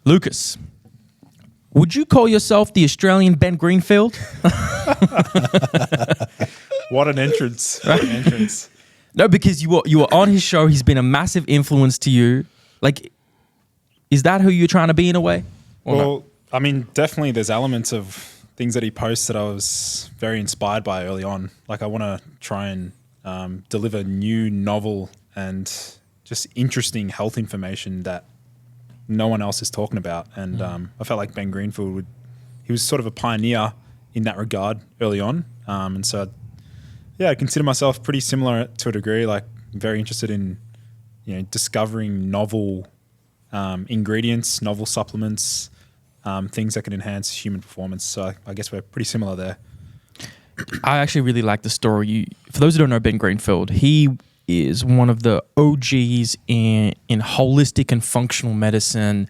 Lucas, would you call yourself the Australian Ben Greenfield? What an entrance. What an entrance. No, because you were on his show. He's been a massive influence to you. Like, is that who you're trying to be in a way? Or Well, no? I mean, definitely there's elements of things that he posts that I was very inspired by early on. Like I want to try and deliver new, novel and just interesting health information that no one else is talking about. And I felt like Ben Greenfield he was sort of a pioneer in that regard early on. And so, yeah, I consider myself pretty similar to a degree, like very interested in, discovering novel ingredients, novel supplements, things that can enhance human performance. So I guess we're pretty similar there. I actually really like the story. For those who don't know Ben Greenfield, he is one of the OGs in holistic and functional medicine.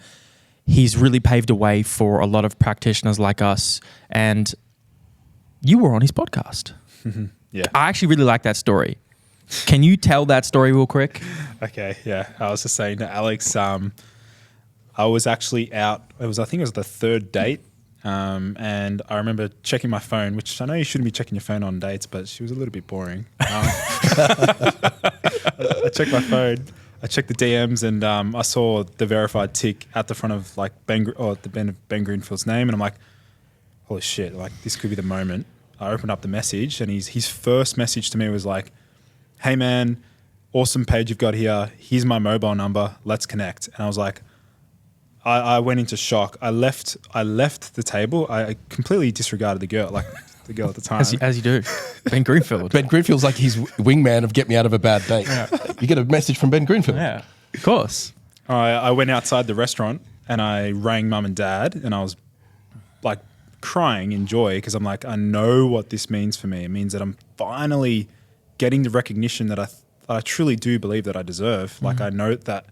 He's really paved a way for a lot of practitioners like us. And you were on his podcast. Yeah. I actually really like that story. Can you tell that story real quick? Okay, yeah. I was just saying to Alex, I was actually out. I think it was the third date, and I remember checking my phone, which I know you shouldn't be checking your phone on dates, but she was a little bit boring. I checked my phone. I checked the DMs, and I saw the verified tick at the front of like Ben Greenfield's name, and I'm like, holy shit! Like this could be the moment. I opened up the message, and his first message to me was like, "Hey man, awesome page you've got here. Here's my mobile number. Let's connect." And I was like, I went into shock. I left the table. I completely disregarded the girl at the time. As you do. Ben Greenfield. Ben Greenfield's like his wingman of get me out of a bad date. Yeah. You get a message from Ben Greenfield. Yeah, of course. I went outside the restaurant and I rang mum and dad, and I was like crying in joy because I'm like, I know what this means for me. It means that I'm finally getting the recognition that I truly do believe that I deserve. Like I know that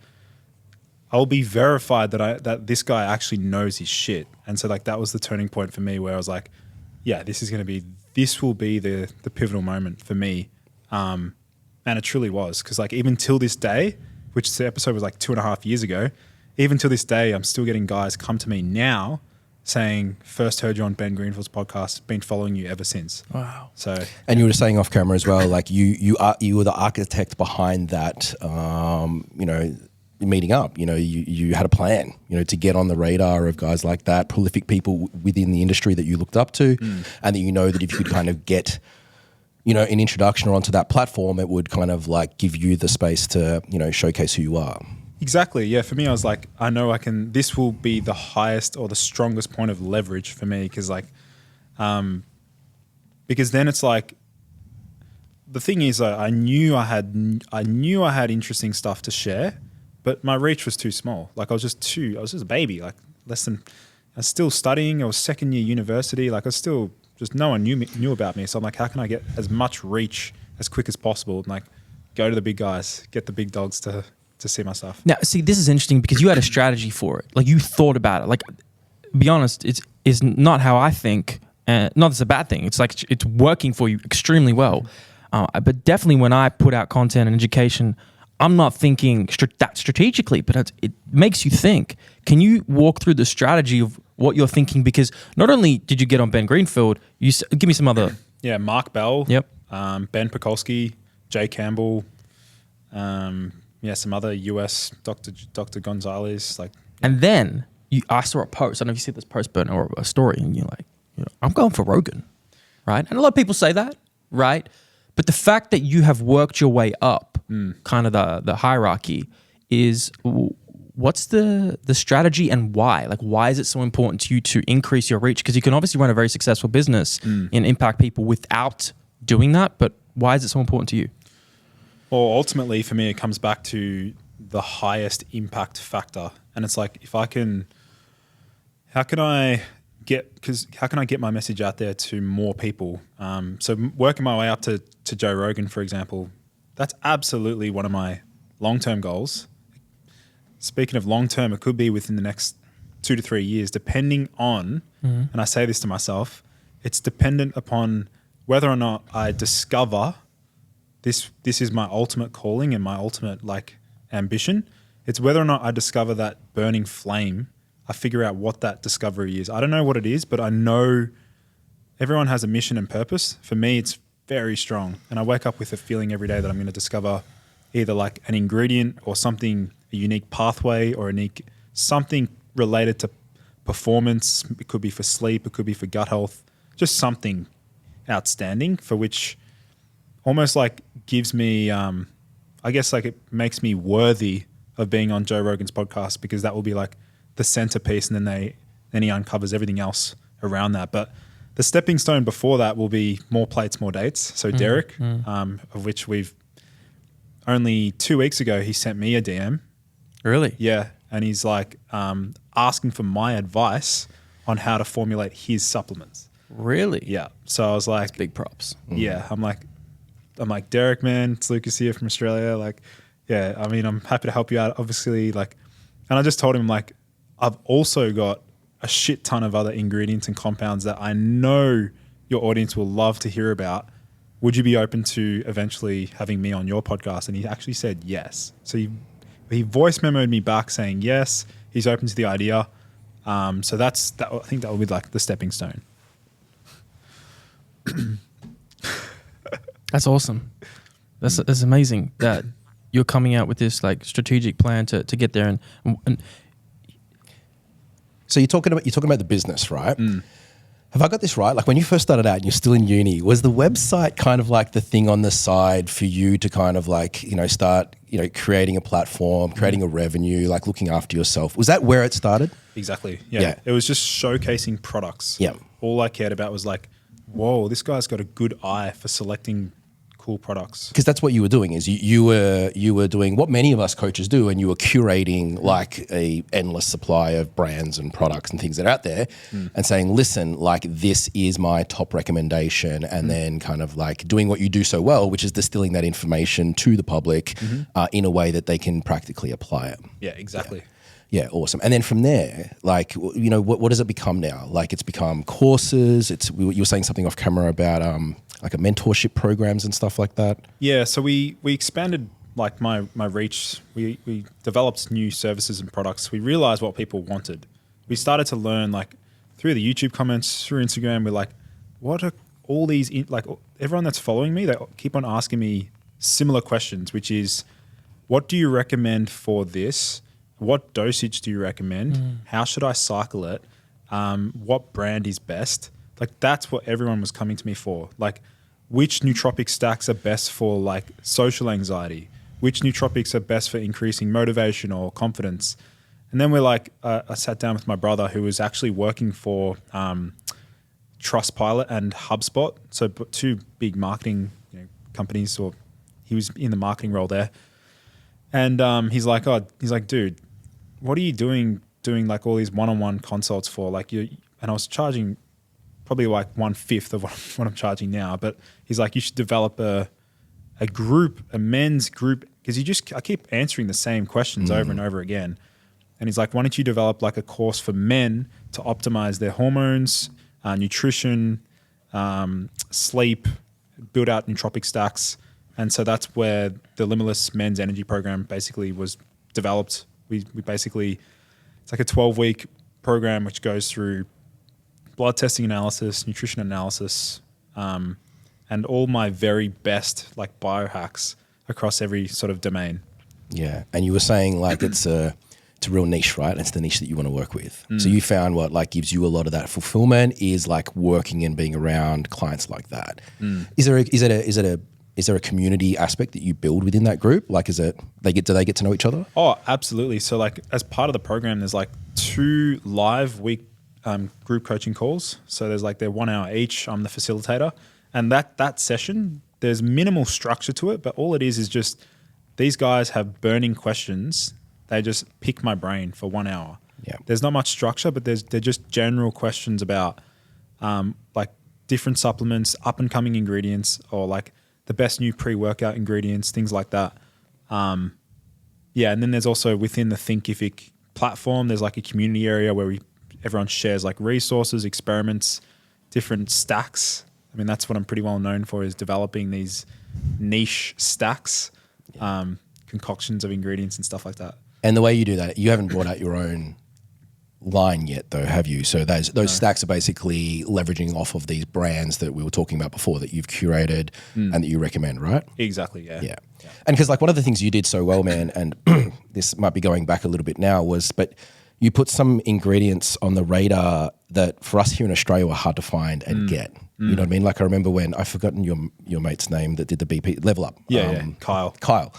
I'll be verified that this guy actually knows his shit. And so like that was the turning point for me where I was like, yeah, this will be the pivotal moment for me. And it truly was. Because like even till this day, which the episode was like 2.5 years ago, even till this day, I'm still getting guys come to me now saying, first heard you on Ben Greenfield's podcast, been following you ever since. Wow. So, and you were saying off camera as well, like you were the architect behind that, meeting up. You had a plan, to get on the radar of guys like that, prolific people within the industry that you looked up to, and that that if you could kind of get, an introduction or onto that platform, it would kind of like give you the space to, showcase who you are. Exactly. Yeah. For me, I was like, I know this will be the highest or the strongest point of leverage for me. Cause because then it's like, the thing is, I knew I had interesting stuff to share, but my reach was too small. Like I was just a baby, like I was still studying. I was second year university. Like I was still just, no one knew about me. So I'm like, how can I get as much reach as quick as possible? And like go to the big guys, get the big dogs to see my stuff. Now, see, this is interesting because you had a strategy for it. Like you thought about it. Like, be honest, it's not how I think. Not that it's a bad thing. It's like it's working for you extremely well. But definitely when I put out content and education, I'm not thinking that strategically, but it makes you think. Can you walk through the strategy of what you're thinking? Because not only did you get on Ben Greenfield, give me some other. Yeah, Mark Bell. Yep. Ben Pekulski, Jay Campbell. Some other US Dr. Gonzalez. Like, and then I saw a post. I don't know if you see this post, Bert, or a story, and you're like, I'm going for Rogan, right? And a lot of people say that, right? But the fact that you have worked your way up, kind of the hierarchy, is what's the strategy and why? Like, why is it so important to you to increase your reach? Because you can obviously run a very successful business and impact people without doing that, but why is it so important to you? Well, ultimately for me, it comes back to the highest impact factor. And it's like, how can I get my message out there to more people? So working my way up to Joe Rogan, for example, that's absolutely one of my long-term goals. Speaking of long-term, it could be within the next 2 to 3 years, depending on, and I say this to myself, it's dependent upon whether or not I discover this is my ultimate calling and my ultimate like ambition. It's whether or not I discover that burning flame I figure out what that discovery is. I don't know what it is, but I know everyone has a mission and purpose. For me, it's very strong. And I wake up with a feeling every day that I'm going to discover either like an ingredient or something, a unique pathway or something related to performance. It could be for sleep. It could be for gut health. Just something outstanding for which almost like gives me, I guess like it makes me worthy of being on Joe Rogan's podcast, because that will be like the centerpiece, and then he uncovers everything else around that. But the stepping stone before that will be more plates, more dates. So Derek, of which we've only 2 weeks ago, he sent me a DM. Really? Yeah. And he's like asking for my advice on how to formulate his supplements. Really? Yeah. So I was like, That's big props. yeah, I'm like, Derek, man, it's Lucas here from Australia. Like, yeah, I mean, I'm happy to help you out, obviously. Like, and I just told him, like, I've also got a shit ton of other ingredients and compounds that I know your audience will love to hear about. Would you be open to eventually having me on your podcast? And he actually said yes. So he voice memoed me back saying yes, he's open to the idea. So that. I think that will be like the stepping stone. That's awesome. That's amazing that you're coming out with this like strategic plan to get there. And So you're talking about the business, right? Have I got this right? Like when you first started out and you're still in uni, was the website kind of like the thing on the side for you to kind of like, start, creating a platform, creating a revenue, like looking after yourself? Was that where it started? Exactly. Yeah. It was just showcasing products. Yeah. All I cared about was like, whoa, this guy's got a good eye for selecting cool products. Because that's what you were doing, is you were doing what many of us coaches do, and you were curating like a endless supply of brands and products and things that are out there, and saying, listen, like this is my top recommendation, and then kind of like doing what you do so well, which is distilling that information to the public in a way that they can practically apply it. Yeah, exactly. Yeah, awesome. And then from there, like, what does it become now? Like it's become courses. You were saying something off camera about like a mentorship programs and stuff like that. Yeah, so we expanded like my reach. We developed new services and products. We realized what people wanted. We started to learn like through the YouTube comments, through Instagram. We're like, what are all these, like everyone that's following me, they keep on asking me similar questions, which is, what do you recommend for this? What dosage do you recommend? How should I cycle it? What brand is best? Like that's what everyone was coming to me for. Like which nootropic stacks are best for like social anxiety? Which nootropics are best for increasing motivation or confidence? And then we're like, I sat down with my brother who was actually working for Trustpilot and HubSpot. So two big marketing companies, or he was in the marketing role there. And he's like, dude, what are you doing like all these one-on-one consults for? Like and I was charging probably like 1/5 of what I'm charging now. But he's like, you should develop a group, a men's group, because I keep answering the same questions over and over again. And he's like, why don't you develop like a course for men to optimize their hormones, nutrition, sleep, build out nootropic stacks. And so that's where the Limitless Men's Energy Program basically was developed. We basically, it's like a 12-week program which goes through blood testing analysis, nutrition analysis, and all my very best like biohacks across every sort of domain. Yeah, and you were saying like it's a real niche, right? It's the niche that you want to work with. So you found what like gives you a lot of that fulfillment is like working and being around clients like that. Is there a community aspect that you build within that group? Like, do they get to know each other? Oh, absolutely. So like as part of the program, there's like 2 live week group coaching calls. So there's like they're 1 hour each. I'm the facilitator, and that session, there's minimal structure to it, but all it is just these guys have burning questions. They just pick my brain for 1 hour. Yeah. There's not much structure, but they're just general questions about like different supplements, up and coming ingredients, or like the best new pre-workout ingredients, things like that. And then there's also within the Thinkific platform, there's like a community area where everyone shares like resources, experiments, different stacks. I mean, that's what I'm pretty well known for, is developing these niche stacks, concoctions of ingredients and stuff like that. And the way you do that, you haven't brought out your own line yet, though, have you? So those stacks are basically leveraging off of these brands that we were talking about before that you've curated and that you recommend, right? Exactly, yeah. Yeah. And because like one of the things you did so well, man, and this might be going back a little bit now, but you put some ingredients on the radar that for us here in Australia were hard to find and get. You know what I mean? Like I remember when, I've forgotten your mate's name that did the BP, Level Up. Kyle.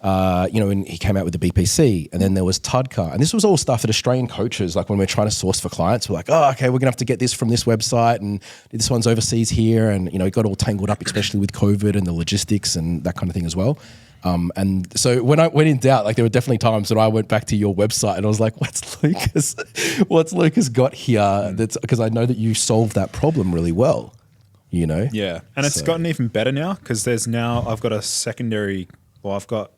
And he came out with the BPC, and then there was Tudka, and this was all stuff that Australian coaches, like when we're trying to source for clients, we're like, oh, okay, we're gonna have to get this from this website, and this one's overseas here, and it got all tangled up, especially with COVID and the logistics and that kind of thing as well. And so when in doubt, like there were definitely times that I went back to your website and I was like, what's Lucas got here? That's because I know that you solved that problem really well, Yeah, and it's gotten even better now because I've got a secondary. Well, I've got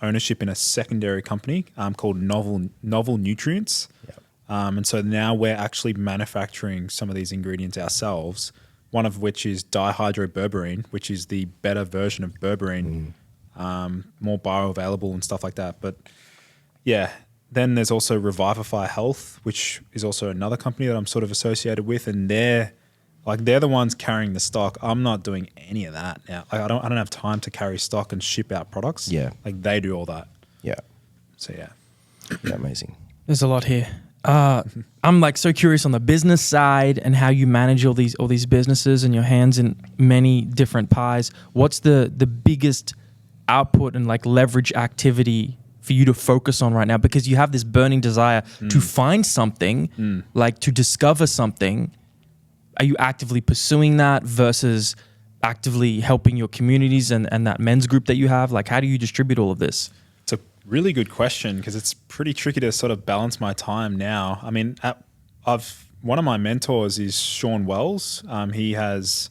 ownership in a secondary company called Novel Nutrients. Yep. And so now we're actually manufacturing some of these ingredients ourselves, one of which is dihydroberberine, which is the better version of berberine, more bioavailable and stuff like that. But yeah, then there's also Revivify Health, which is also another company that I'm sort of associated with, and they're the ones carrying the stock. I'm not doing any of that now. I don't have time to carry stock and ship out products. Yeah. Like they do all that. Yeah. So yeah. Yeah, amazing. There's a lot here. I'm like so curious on the business side and how you manage all these businesses and your hands in many different pies. What's the biggest output and like leverage activity for you to focus on right now? Because you have this burning desire to find something, like to discover something. Are you actively pursuing that versus actively helping your communities and that men's group that you have? Like, how do you distribute all of this? It's a really good question because it's pretty tricky to sort of balance my time now. I mean, one of my mentors is Sean Wells. He has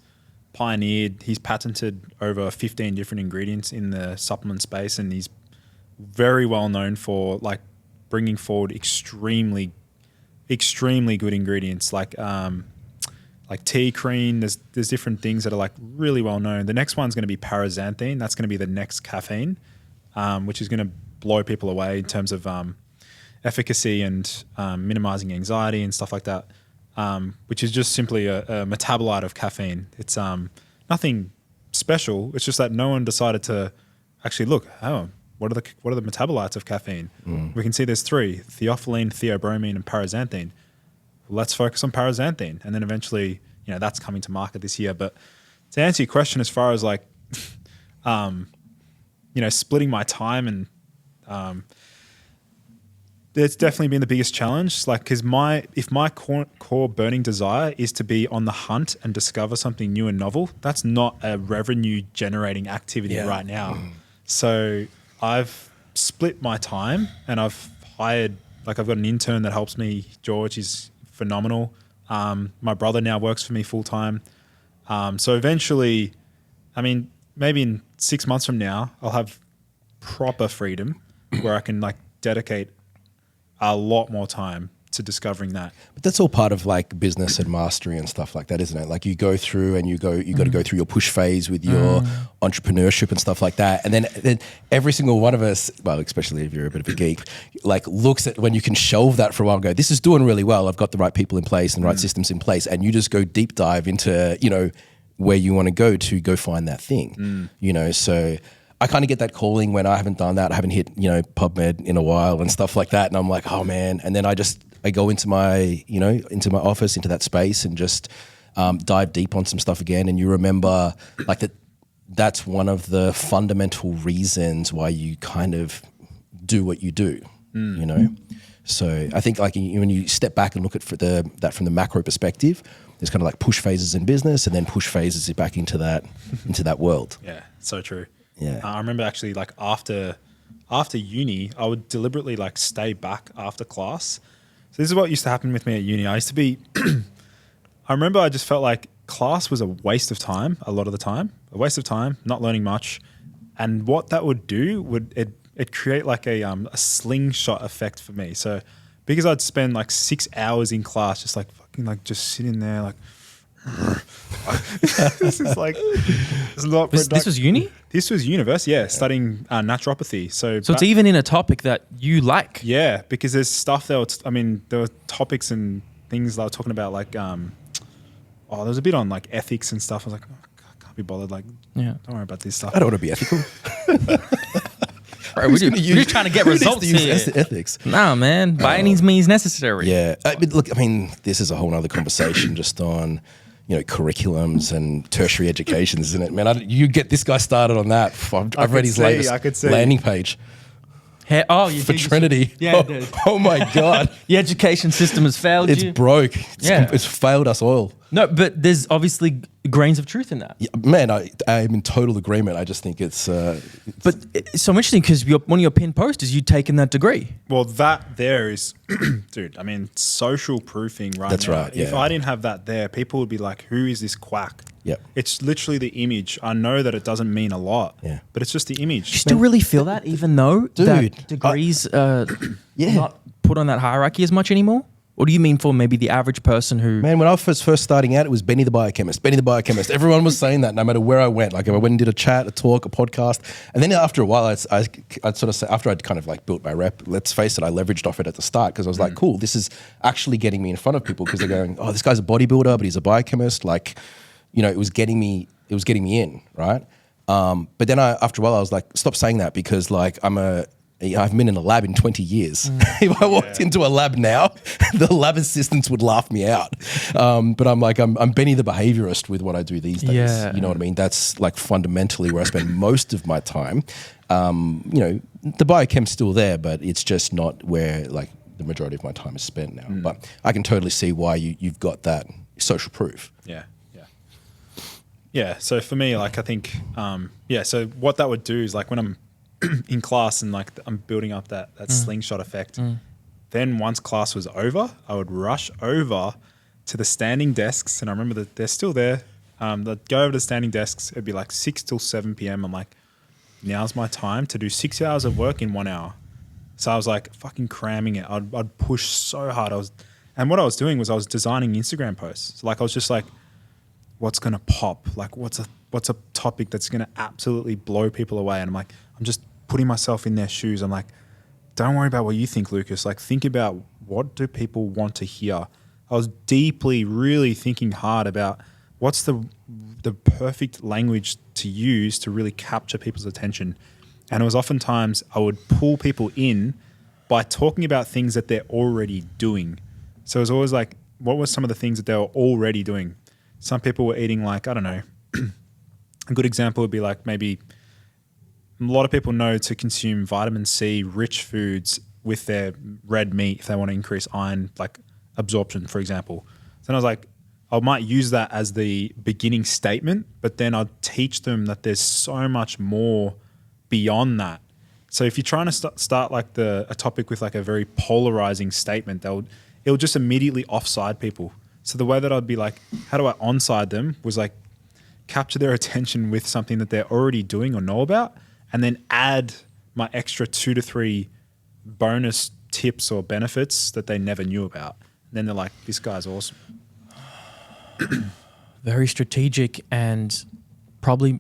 he's patented over 15 different ingredients in the supplement space, and he's very well known for like bringing forward extremely, extremely good ingredients like tea cream. There's different things that are like really well known. The next one's going to be paraxanthine. That's going to be the next caffeine, which is going to blow people away in terms of efficacy and minimizing anxiety and stuff like that, which is just simply a metabolite of caffeine. It's nothing special. It's just that no one decided to actually look, what are the metabolites of caffeine? We can see there's 3, theophylline, theobromine, and paraxanthine. Let's focus on paraxanthine. And then eventually, that's coming to market this year. But to answer your question, as far as like, splitting my time and, it's definitely been the biggest challenge. Like, cause if my core burning desire is to be on the hunt and discover something new and novel, that's not a revenue generating activity right now. So I've split my time and I've hired, I've got an intern that helps me, George. He's phenomenal. My brother now works for me full time. So eventually, maybe in 6 months from now, I'll have proper freedom where I can dedicate a lot more time to discovering that. But that's all part of like business and mastery and stuff like that, isn't it? Like you go through and you got to go through your push phase with your entrepreneurship and stuff like that. And then every single one of us, well, especially if you're a bit of a geek, looks at when you can shelve that for a while and go, this is doing really well. I've got the right people in place and the right systems in place. And you just go deep dive into, where you want to go find that thing, so I kind of get that calling when I haven't done that. I haven't hit, PubMed in a while and stuff like that. And I'm like, oh man. And then I go into my, into my office, into that space and just dive deep on some stuff again. And you remember that's one of the fundamental reasons why you kind of do what you do, So I think when you step back and look at that from the macro perspective, there's kind of like push phases in business and then push phases back into that world. Yeah, so true. Yeah. I remember actually after uni, I would deliberately stay back after class. So this is what used to happen with me at uni. I used to be, I remember I just felt like class was a waste of time a lot of the time, not learning much. And what that would do it create a slingshot effect for me. So because I'd spend 6 hours in class, just just sitting there This is like, it's not This was uni? This was university, studying naturopathy. So It's even in a topic that you like. yeah, because there's stuff there were topics and things that I was talking about, like there was a bit on like ethics and stuff. I was like, oh, I can't be bothered, like don't worry about this stuff. I don't want to be ethical. Bro, we're just trying to get results here. Ethics. Nah, man. By any means necessary. Yeah. Look, I mean, this is a whole other conversation just on, curriculums and tertiary education, isn't it? Man, you get this guy started on that. I've read his latest landing page. You for Trinity. Yeah, dude. Oh my God. The education system has failed It's you. broke. It's failed us all. No, but there's obviously grains of truth in that. Yeah, man, I'm in total agreement. I just think it's... but it's so interesting because one of your pinned posts is you taking that degree. Well, that there is, dude, I mean, social proofing right That's now. right, yeah. If I didn't have that there, people would be like, who is this quack? Yeah. It's literally the image. I know that it doesn't mean a lot, but it's just the image. You still really feel that even though that degrees not put on that hierarchy as much anymore? Or do you mean for maybe the average person who... Man, when I was first starting out, it was Benny the Biochemist. Benny the Biochemist. Everyone was saying that no matter where I went. Like if I went and did a chat, a talk, a podcast. And then after a while, I'd sort of say, after I'd kind of like built my rep, let's face it, I leveraged off it at the start because I was like, cool, this is actually getting me in front of people because they're going, oh, this guy's a bodybuilder, but he's a biochemist. Like, it was getting me in, right? But then after a while, I was like, stop saying that because like I've been in a lab in 20 years. If I walked into a lab now, the lab assistants would laugh me out. But I'm like, I'm Benny the behaviorist with what I do these days. Yeah. You know what I mean? That's like fundamentally where I spend most of my time. The biochem's still there, but it's just not where like the majority of my time is spent now. But I can totally see why you've got that social proof. Yeah. So for me, like I think, so what that would do is like when I'm in class and like I'm building up that slingshot effect. Then once class was over, I would rush over to the standing desks, and I remember that they're still there. They'd go over to the standing desks. It'd be like 6 till 7 p.m. I'm like, now's my time to do 6 hours of work in 1 hour. So I was like fucking cramming it. I'd push so hard. And what I was doing was I was designing Instagram posts. So like I was just like, what's gonna pop? Like what's a topic that's gonna absolutely blow people away? And I'm like, I'm just putting myself in their shoes. I'm like, don't worry about what you think, Lucas. Like, think about what do people want to hear. I was deeply, really thinking hard about what's the perfect language to use to really capture people's attention. And it was oftentimes I would pull people in by talking about things that they're already doing. So it was always like, what were some of the things that they were already doing? Some people were eating like, I don't know, a good example would be like maybe a lot of people know to consume vitamin C rich foods with their red meat if they want to increase iron like absorption, for example. So then I was like, I might use that as the beginning statement, but then I'd teach them that there's so much more beyond that. So if you're trying to start like a topic with like a very polarizing statement, it'll just immediately offside people. So the way that I'd be like, how do I onside them was like capture their attention with something that they're already doing or know about, and then add my extra 2 to 3 bonus tips or benefits that they never knew about. And then they're like, this guy's awesome. Very strategic and probably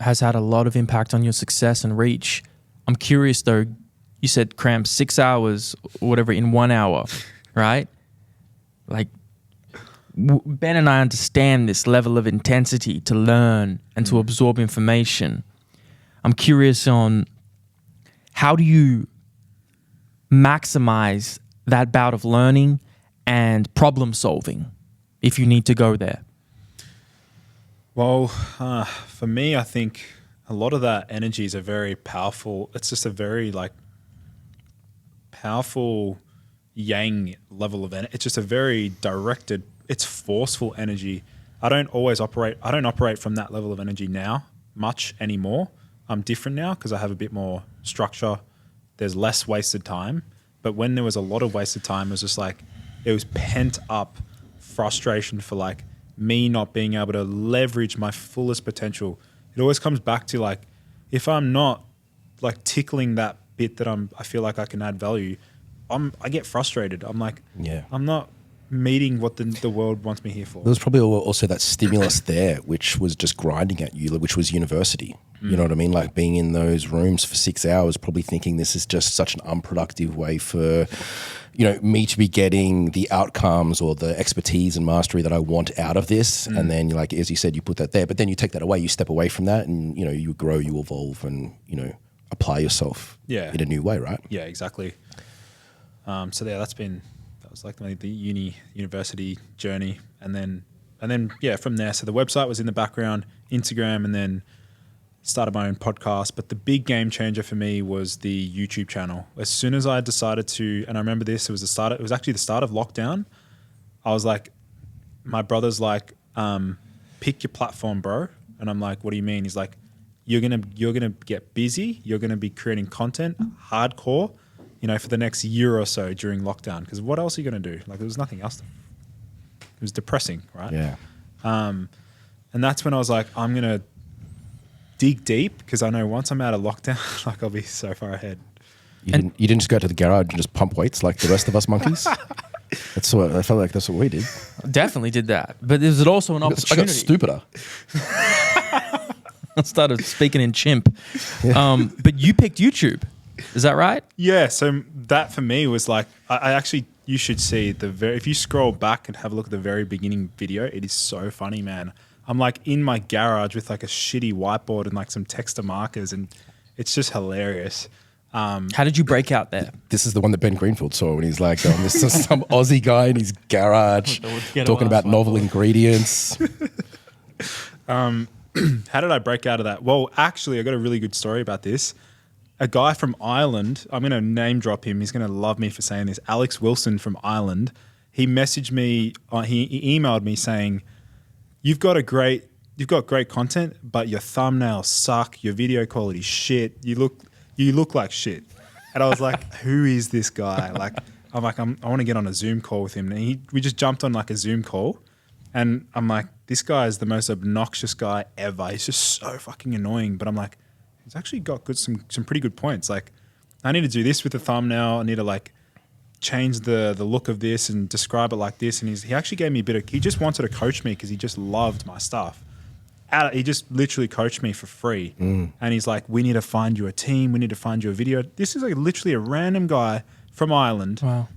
has had a lot of impact on your success and reach. I'm curious though, you said cram 6 hours or whatever in 1 hour, right? Like Ben and I understand this level of intensity to learn and to absorb information. I'm curious on how do you maximize that bout of learning and problem solving if you need to go there? Well, for me, I think a lot of that energy is a very powerful, it's just a very like powerful yang level of energy. It's just a very directed, it's forceful energy. I don't operate from that level of energy now much anymore. I'm different now because I have a bit more structure. There's less wasted time. But when there was a lot of wasted time, it was just like, it was pent up frustration for like me not being able to leverage my fullest potential. It always comes back to like, if I'm not like tickling that bit that I feel like I can add value, I get frustrated. I'm like, I'm not meeting what the world wants me here for. There was probably also that stimulus there, which was just grinding at you, which was university. You know what I mean? Like being in those rooms for 6 hours, probably thinking this is just such an unproductive way for, me to be getting the outcomes or the expertise and mastery that I want out of this. And then, like, as you said, you put that there, but then you take that away, you step away from that and, you grow, you evolve and, apply yourself in a new way, right? Yeah, exactly. That was like the university journey. And then, from there, so the website was in the background, Instagram, and then started my own podcast. But the big game changer for me was the YouTube channel. As soon as I decided to, and I remember this, it was actually the start of lockdown. I was like, my brother's like, pick your platform, bro. And I'm like, what do you mean? He's like, you're gonna get busy. You're gonna be creating content hardcore, for the next year or so during lockdown. Because what else are you gonna do? Like, there was nothing else. It was depressing, right? Yeah. And that's when I was like, I'm gonna dig deep, because I know once I'm out of lockdown, like, I'll be so far ahead. You didn't just go to the garage and just pump weights like the rest of us monkeys? I felt like that's what we did. Definitely did that. But is it also an opportunity? I got stupider. I started speaking in chimp. Yeah. But you picked YouTube. Is that right? Yeah. So that for me was like, I actually, you should see if you scroll back and have a look at the very beginning video, it is so funny, man. I'm like in my garage with like a shitty whiteboard and like some texter markers, and it's just hilarious. How did you break out there? This is the one that Ben Greenfield saw when he's like, this is some Aussie guy in his garage talking about novel ingredients. How did I break out of that? Well, actually, I got a really good story about this. A guy from Ireland, I'm going to name drop him. He's going to love me for saying this. Alex Wilson from Ireland. He messaged me, he emailed me saying, You've got great content, but your thumbnails suck. Your video quality shit. You look like shit. And I was like, who is this guy? Like, I want to get on a Zoom call with him. And we just jumped on like a Zoom call, and I'm like, this guy is the most obnoxious guy ever. He's just so fucking annoying. But I'm like, he's actually got some pretty good points. Like, I need to do this with the thumbnail. I need to like change the look of this and describe it like this. And he actually gave me he just wanted to coach me because he just loved my stuff. He just literally coached me for free. And he's like, we need to find you a team. We need to find you a video. This is like literally a random guy from Ireland. Wow.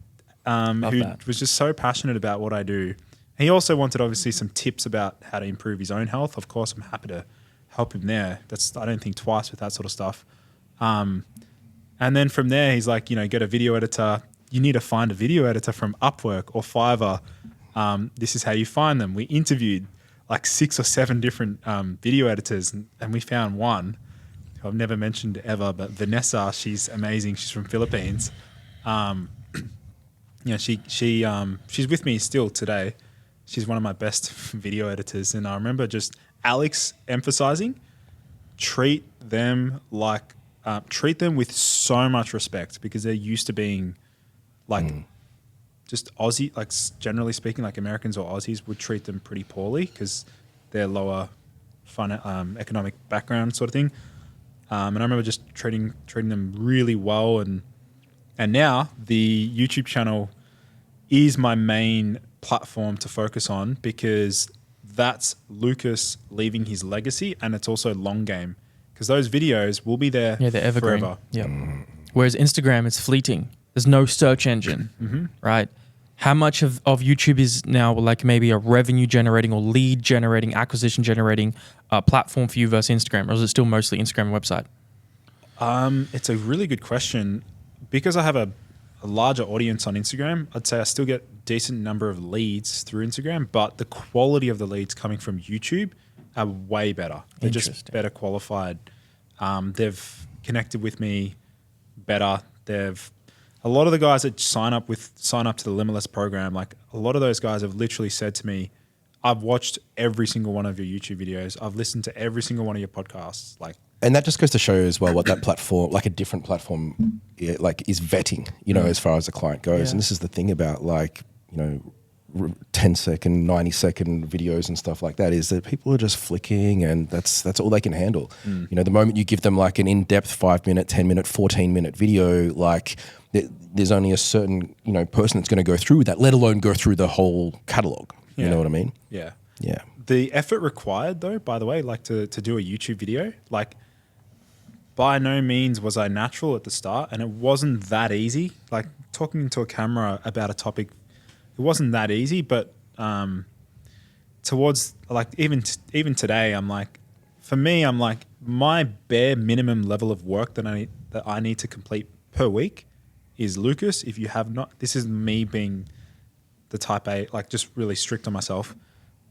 Who was just so passionate about what I do. He also wanted obviously some tips about how to improve his own health. Of course, I'm happy to help him there. I don't think twice with that sort of stuff. And then from there, he's like, get a video editor. You need to find a video editor from Upwork or Fiverr. This is how you find them. We interviewed like 6 or 7 different video editors, and we found one who I've never mentioned ever, but Vanessa. She's amazing. She's from Philippines. She's with me still today. She's one of my best video editors, and I remember just Alex emphasizing, treat them with so much respect, because they're used to being like just Aussie, like generally speaking, like Americans or Aussies would treat them pretty poorly because they're lower economic background sort of thing. And I remember just treating them really well. And now the YouTube channel is my main platform to focus on, because that's Lucas leaving his legacy, and it's also long game, because those videos will be there they're evergreen. forever. Yeah. Whereas Instagram is fleeting. There's no search engine, right? How much of YouTube is now like maybe a revenue generating or lead generating, acquisition generating platform for you versus Instagram? Or is it still mostly Instagram and website? It's a really good question. Because I have a larger audience on Instagram, I'd say I still get a decent number of leads through Instagram, but the quality of the leads coming from YouTube are way better. They're just better qualified. They've connected with me better. A lot of the guys that sign up to the Limitless program, like a lot of those guys have literally said to me, I've watched every single one of your YouTube videos. I've listened to every single one of your podcasts. And that just goes to show as well what that platform, like a different platform, is vetting, as far as the client goes. Yeah. And this is the thing about 10-second, 90-second videos and stuff like that is that people are just flicking, and that's all they can handle. You know, the moment you give them like an in-depth 5-minute, 10-minute, 14-minute video, like there's only a certain, you know, person that's going to go through that, let alone go through the whole catalog. Yeah. You know what I mean? Yeah. Yeah. The effort required, though, by the way, like to do a YouTube video, like by no means was I natural at the start, and it wasn't that easy. Like talking into a camera about a topic, it wasn't that easy. But towards like even today, I'm like, for me, I'm like my bare minimum level of work that I need to complete per week is, Lucas, if you have not, this is me being the type A, like just really strict on myself.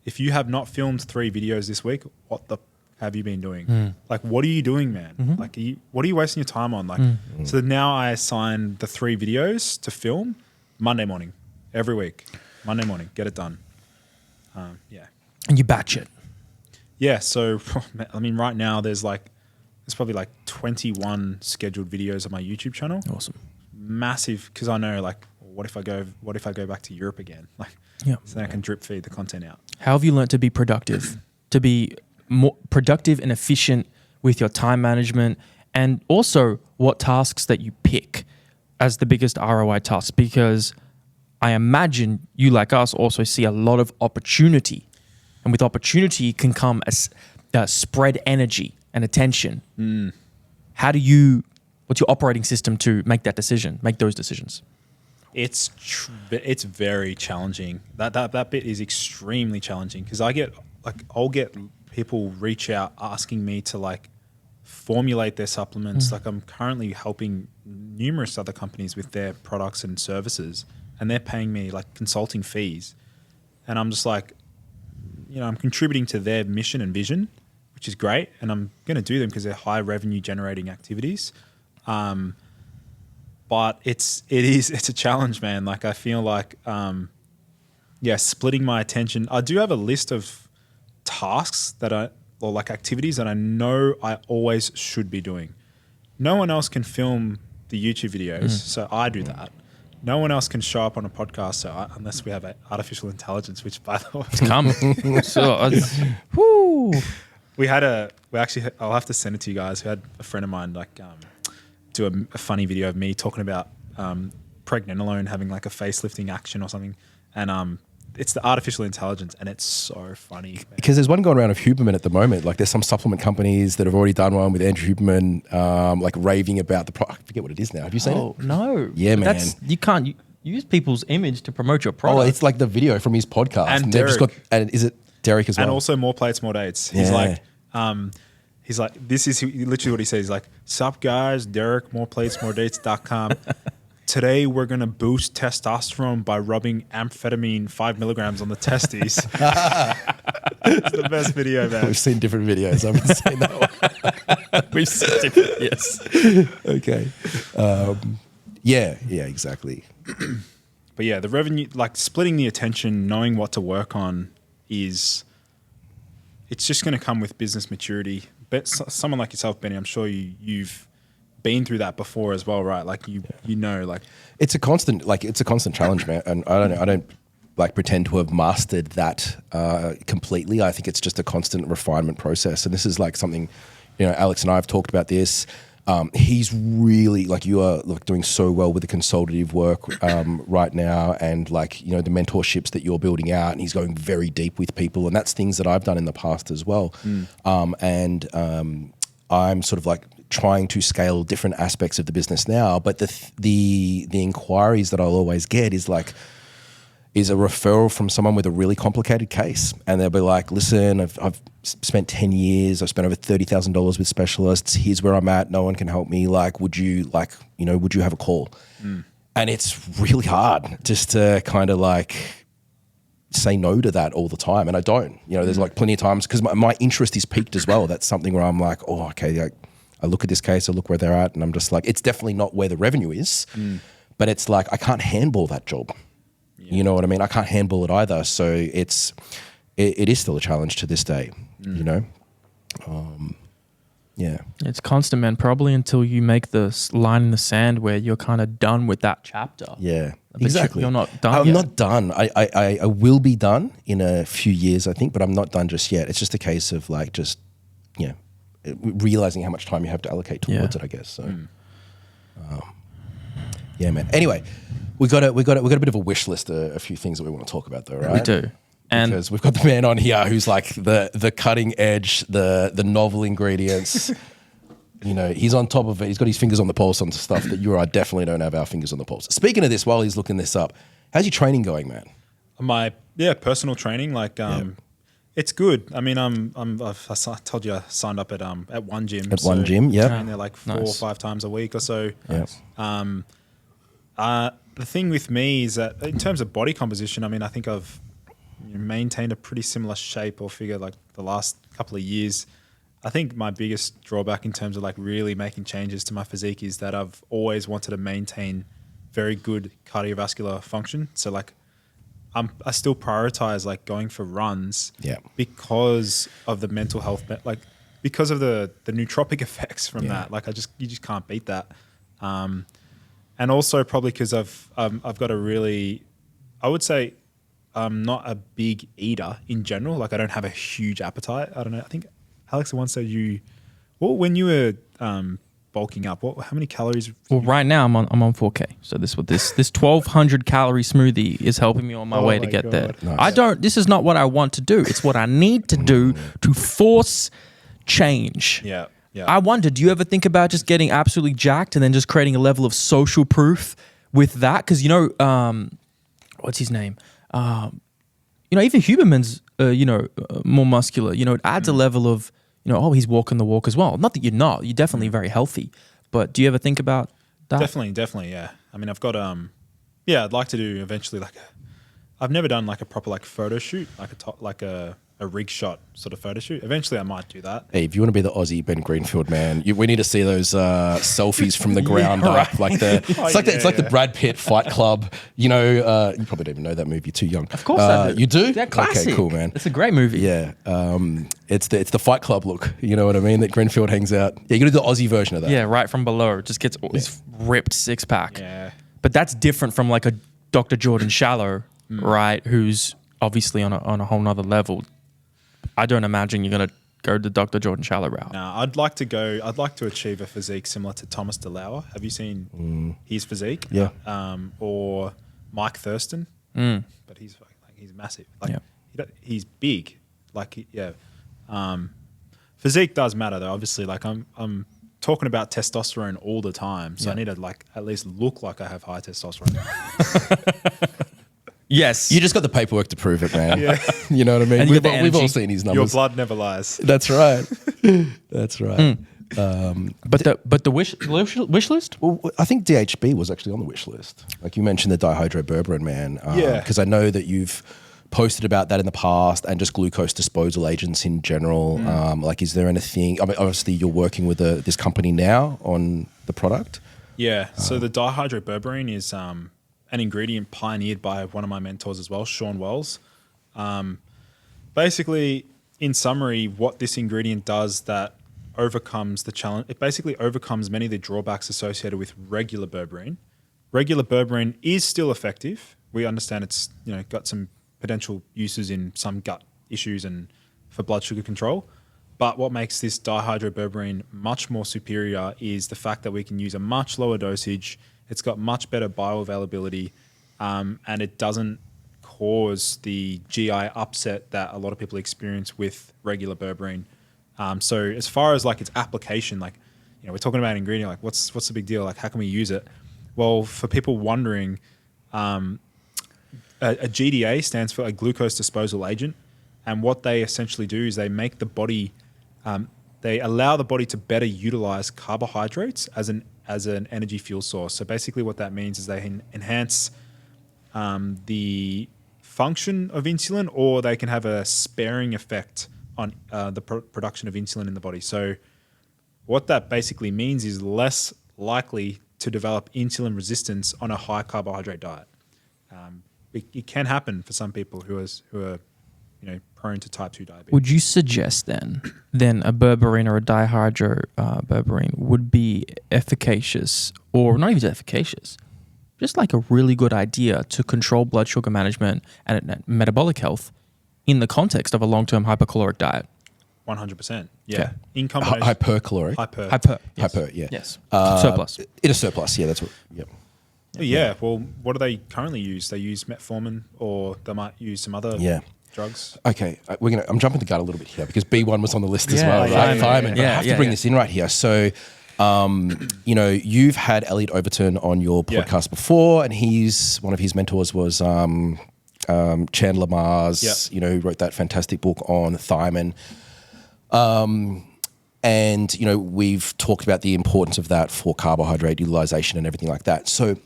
If you have not filmed 3 videos this week, what the have you been doing? Like, what are you doing, man? Like, what are you wasting your time on? Like, so now I assign the 3 videos to film Monday morning, every week. Monday morning, get it done. Yeah. And you batch it. Yeah. So, I mean, right now there's probably like 21 scheduled videos on my YouTube channel. Awesome. Massive, because I know, like, what if I go back to Europe again? Like, Yeah. so then I can drip feed the content out. How have you learned to be productive, to be more productive and efficient with your time management, and also what tasks that you pick as the biggest ROI tasks? Because I imagine you, like us, also see a lot of opportunity, and with opportunity can come a spread energy and attention. How do you? What's your operating system to make those decisions? It's very challenging. That bit is extremely challenging, because I'll get people reach out asking me to like formulate their supplements. Like, I'm currently helping numerous other companies with their products and services, and they're paying me like consulting fees, and I'm just like, you know, I'm contributing to their mission and vision, which is great, and I'm going to do them because they're high revenue generating activities. But it's a challenge, man. Like, I feel like, splitting my attention. I do have a list of tasks or like activities that I know I always should be doing. No one else can film the YouTube videos, so I do that. No one else can show up on a podcast, unless we have artificial intelligence, which, by the way, It's coming. Woo. I'll have to send it to you guys. We had a friend of mine do a funny video of me talking about pregnenolone having like a facelifting action or something, and it's the artificial intelligence, and it's so funny, man. Because there's one going around of Huberman at the moment. Like, there's some supplement companies that have already done one with Andrew Huberman, like raving about the product. I forget what it is now. Have you seen it? No. Yeah, man. You can't use people's image to promote your product. Oh, it's like the video from his podcast. And they've just Derek. and is it Derek as well? And also More Plates, More Dates. He's like, this is literally what he says. He's like, sup guys, Derek, moreplates.com. Today we're going to boost testosterone by rubbing amphetamine 5 milligrams on the testes. It's the best video, man. We've seen different videos. I haven't seen that one. We've seen different, yes. Okay. Yeah, exactly. But yeah, the revenue, like splitting the attention, knowing what to work on it's just going to come with business maturity. But someone like yourself, Benny, I'm sure you've been through that before as well, right? Like you know, like it's a constant challenge, man. And I don't like pretend to have mastered that completely. I think it's just a constant refinement process. And this is like something, you know, Alex and I have talked about this. He's really, like, you are like doing so well with the consultative work right now, and like, you know, the mentorships that you're building out, and he's going very deep with people, and that's things that I've done in the past as well. I'm sort of like trying to scale different aspects of the business now, but the inquiries that I'll always get is a referral from someone with a really complicated case, and they'll be like, listen, I've spent 10 years, I've spent over $30,000 with specialists, here's where I'm at, no one can help me, like, would you have a call? And it's really hard just to kind of like say no to that all the time, and I don't, you know, there's like plenty of times, because my interest is piqued as well. That's something where I'm like, oh, okay, like, I look at this case, I look where they're at, and I'm just like, it's definitely not where the revenue is, but it's like, I can't handball that job. You know what I mean? I can't handball it either. So it is still a challenge to this day, you know? Yeah. It's constant, man. Probably until you make the line in the sand where you're kind of done with that chapter. Yeah. But Exactly. You're not done I'm yet. not done. I will be done in a few years, I think, but I'm not done just yet. It's just a case of like just, you know, realizing how much time you have to allocate towards it, I guess. So, yeah, man. Anyway, we got a bit of a wish list, a few things that we want to talk about, though, right? We do. And Because we've got the man on here who's like the cutting edge, the novel ingredients. You know, he's on top of it. He's got his fingers on the pulse on stuff that you or I definitely don't have our fingers on the pulse. Speaking of this, while he's looking this up, how's your training going, man? My personal training, like it's good. I mean, I told you I signed up at one gym. At one gym, yeah. Train there like 4 or 5 times a week or so. Yeah. The thing with me is that in terms of body composition, I mean, I think I've maintained a pretty similar shape or figure like the last couple of years. I think my biggest drawback in terms of like really making changes to my physique is that I've always wanted to maintain very good cardiovascular function. So like I still prioritize like going for runs because of the mental health, like because of the nootropic effects from that. Like you just can't beat that. And also probably because I've got a really, I would say I'm not a big eater in general. Like I don't have a huge appetite. I don't know. I think Alex once said when you were bulking up, how many calories? well, right now I'm on 4K. So this 1200 calorie smoothie is helping me on my way to get there. Nice. This is not what I want to do. It's what I need to do to force change. Yeah. I wonder, do you ever think about just getting absolutely jacked and then just creating a level of social proof with that? Because, you know, what's his name? You know, even Huberman's, more muscular. You know, it adds a level of, you know, he's walking the walk as well. Not that you're not. You're definitely very healthy. But do you ever think about that? Definitely, yeah. I mean, I've got, I'd like to do eventually I've never done like a proper like photo shoot, like a rig shot sort of photo shoot. Eventually I might do that. Hey, if you want to be the Aussie Ben Greenfield, man, we need to see those selfies from the ground up. Like it's like the Brad Pitt Fight Club. You know, you probably don't even know that movie. You're too young. Of course I do. You do? They're classic. Okay, cool, man. It's a great movie. Yeah, it's the Fight Club look. You know what I mean? That Greenfield hangs out. Yeah, you got to do the Aussie version of that. Yeah, right from below. It just gets this ripped six pack. Yeah. But that's different from like a Dr. Jordan Shallow, right? Who's obviously on a whole nother level. I don't imagine you're going to go the Dr. Jordan Shallow route. No, I'd like to achieve a physique similar to Thomas DeLauer. Have you seen his physique? Yeah. Or Mike Thurston. But he's massive. Like he's big. Like physique does matter though. Obviously, like I'm talking about testosterone all the time, so I need to like at least look like I have high testosterone. Yes. You just got the paperwork to prove it, man. You know what I mean? And We've all seen his numbers. Your blood never lies. That's right. That's right. But the wish list? Well, I think DHB was actually on the wish list. Like you mentioned the dihydroberberine, man. Yeah. Because I know that you've posted about that in the past and just glucose disposal agents in general. Like, is there anything? I mean, obviously, you're working with this company now on the product. Yeah. So the dihydroberberine is an ingredient pioneered by one of my mentors as well, Sean Wells. Basically, in summary, what this ingredient does that overcomes the challenge, it basically overcomes many of the drawbacks associated with regular berberine. Regular berberine is still effective. We understand it's got some potential uses in some gut issues and for blood sugar control. But what makes this dihydroberberine much more superior is the fact that we can use a much lower dosage. It's got much better bioavailability, and it doesn't cause the GI upset that a lot of people experience with regular berberine. So as far as like its application, like we're talking about an ingredient, like what's the big deal? Like how can we use it? Well, for people wondering, a GDA stands for a glucose disposal agent, and what they essentially do is they make the body, they allow the body to better utilize carbohydrates as an energy fuel source. So basically what that means is they enhance the function of insulin, or they can have a sparing effect on the production of insulin in the body. So what that basically means is less likely to develop insulin resistance on a high carbohydrate diet. It can happen for some people who are prone to type 2 diabetes. Would you suggest then a berberine or a dihydroberberine would be efficacious, or not even efficacious, just like a really good idea to control blood sugar management and metabolic health in the context of a long-term hypercaloric diet. 100%. Yeah. Okay. In combination. Hypercaloric. Hyper. Yes. Hyper, yeah. Yes. Surplus. In a surplus, yeah, that's what, yep. Yeah. Well, what do they currently use? They use metformin, or they might use some other drugs. Okay, I'm jumping the gun a little bit here because B1 was on the list as Yeah, well, yeah, right? yeah, Thiamine. yeah, I have to bring this in right here. So, you've had Elliot Overton on your podcast before, and one of his mentors was Chandler Mars. Yep. Who wrote that fantastic book on thiamine. And we've talked about the importance of that for carbohydrate utilization and everything like that. So,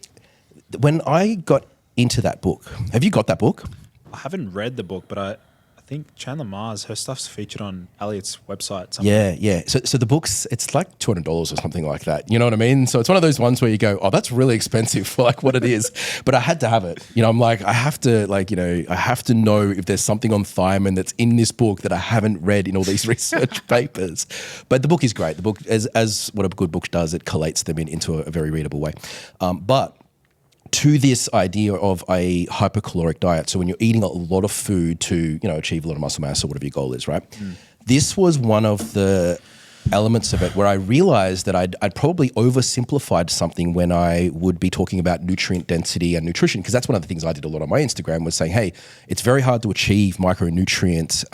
when I got into that book, have you got that book? I haven't read the book, but I think Chandler Mars, her stuff's featured on Elliot's website. Yeah. So the book's, it's like $200 or something like that. You know what I mean? So it's one of those ones where you go, oh, that's really expensive for like what it is. But I had to have it. I'm like, I have to know if there's something on thiamine that's in this book that I haven't read in all these research papers. But the book is great. The book, as what a good book does, it collates them into a very readable way. But to this idea of a hypercaloric diet, so when you're eating a lot of food to achieve a lot of muscle mass or whatever your goal is, right? This was one of the elements of it where I realized that I'd probably oversimplified something when I would be talking about nutrient density and nutrition, because that's one of the things I did a lot on my Instagram, was saying, hey, it's very hard to achieve micronutrient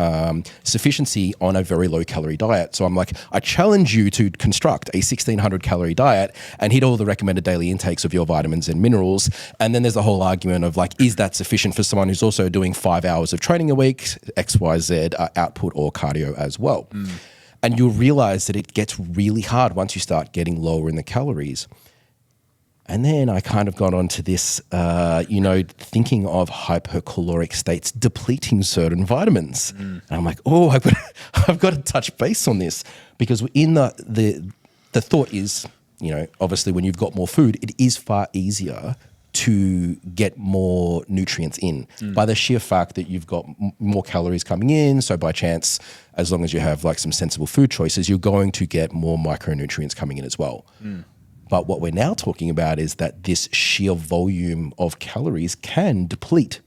sufficiency on a very low calorie diet. So I'm like, I challenge you to construct a 1600 calorie diet and hit all the recommended daily intakes of your vitamins and minerals. And then there's the whole argument of like, is that sufficient for someone who's also doing 5 hours of training a week, XYZ output or cardio as well? And you'll realize that it gets really hard once you start getting lower in the calories. And then I kind of got onto this, thinking of hypercaloric states depleting certain vitamins. And I'm like, oh, I've got to touch base on this, because in the thought is, obviously when you've got more food, it is far easier to get more nutrients in by the sheer fact that you've got more calories coming in. So by chance, as long as you have like some sensible food choices, you're going to get more micronutrients coming in as well. But what we're now talking about is that this sheer volume of calories can deplete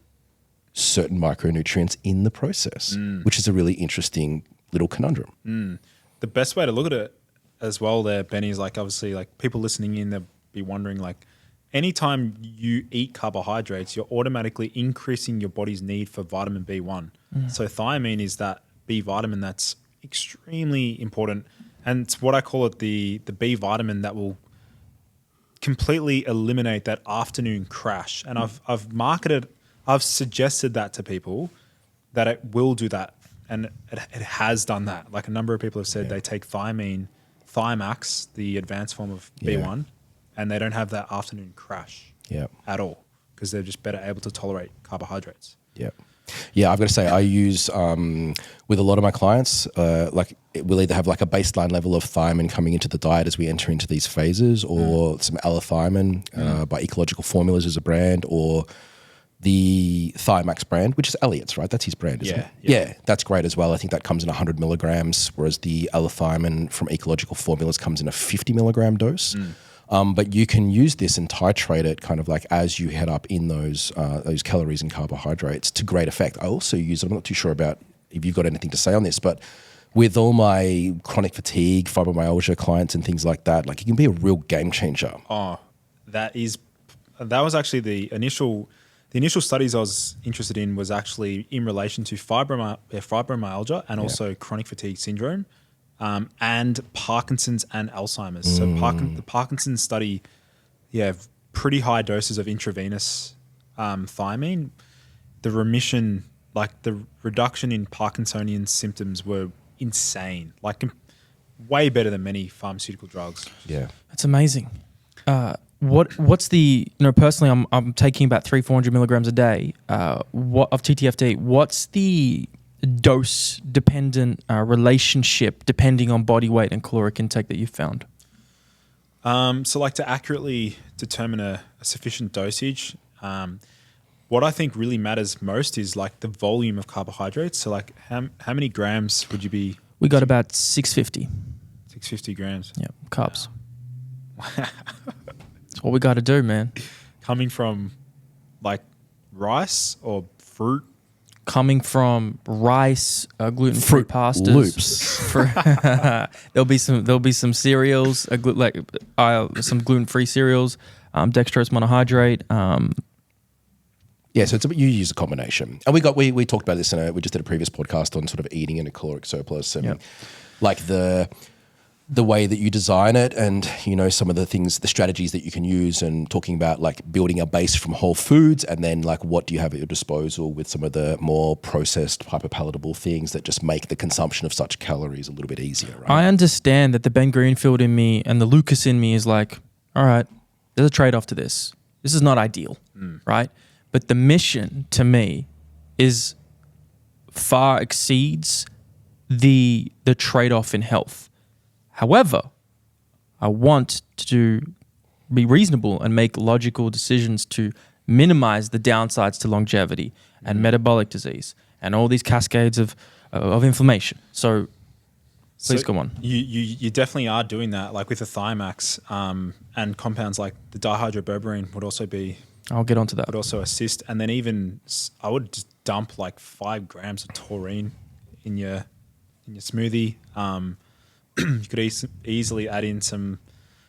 certain micronutrients in the process, which is a really interesting little conundrum. The best way to look at it as well there, Benny, is like, obviously like people listening in, they'll be wondering like, anytime you eat carbohydrates, you're automatically increasing your body's need for vitamin B1. So thiamine is that B vitamin that's extremely important. And it's what I call it, the B vitamin that will completely eliminate that afternoon crash. And I've suggested that to people, that it will do that. And it has done that. Like a number of people have said they take thiamine, Thiamax, the advanced form of B1, and they don't have that afternoon crash at all, because they're just better able to tolerate carbohydrates. Yeah, I've got to say, I use, with a lot of my clients, we'll either have like a baseline level of thiamine coming into the diet as we enter into these phases, or some L-thiamine by Ecological Formulas as a brand, or the Thiamax brand, which is Elliot's, right? That's his brand, isn't it? Yeah, that's great as well. I think that comes in 100 milligrams, whereas the L-thiamine from Ecological Formulas comes in a 50 milligram dose. But you can use this and titrate it kind of like as you head up in those calories and carbohydrates to great effect. I also use it, I'm not too sure about if you've got anything to say on this, but with all my chronic fatigue, fibromyalgia clients and things like that, like it can be a real game changer. Oh, that was actually the initial studies I was interested in, was actually in relation to fibromyalgia and also chronic fatigue syndrome. And Parkinson's and Alzheimer's. So the Parkinson's study, pretty high doses of intravenous thiamine. The remission, like the reduction in Parkinsonian symptoms were insane, like way better than many pharmaceutical drugs. Yeah. That's amazing. What's the, personally I'm taking about 300-400 milligrams a day of TTFD. What's the dose dependent relationship depending on body weight and caloric intake that you've found? So like to accurately determine a sufficient dosage, what I think really matters most is like the volume of carbohydrates. So like how many grams would you be? We got about 650. 650 grams. Yeah, carbs. That's what we got to do, man. coming from like rice or fruit? Coming from rice, gluten-free Fruit pastas, loops. there'll be some cereals, some gluten-free cereals, dextrose monohydrate. Yeah, so you use a combination, and we talked about this we just did a previous podcast on sort of eating in a caloric surplus and like the way that you design it, and some of the things, the strategies that you can use, and talking about like building a base from whole foods, and then like what do you have at your disposal with some of the more processed, hyperpalatable things that just make the consumption of such calories a little bit easier. Right? I understand that the Ben Greenfield in me and the Lucas in me is like, all right, there's a trade-off to this. This is not ideal, right? But the mission to me is far exceeds the trade-off in health. However, I want to be reasonable and make logical decisions to minimize the downsides to longevity and metabolic disease and all these cascades of inflammation. So please go on. You definitely are doing that, like with the Thiamax and compounds like the dihydroberberine would also be. I'll get onto that. Would also assist, and then even I would just dump like 5 grams of taurine in your smoothie. You could easily add in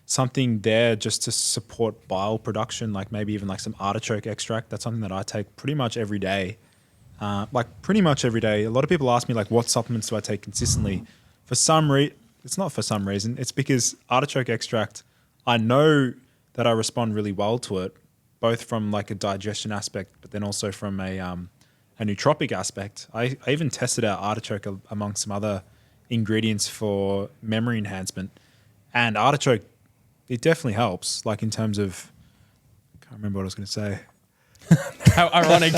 something there just to support bile production, like maybe even like some artichoke extract. That's something that I take pretty much every day. A lot of people ask me like, what supplements do I take consistently? It's not for some reason. It's because artichoke extract, I know that I respond really well to it, both from like a digestion aspect, but then also from a nootropic aspect. I even tested out artichoke among some other ingredients for memory enhancement, and artichoke, it definitely helps, like in terms of, I can't remember what I was going to say. How ironic.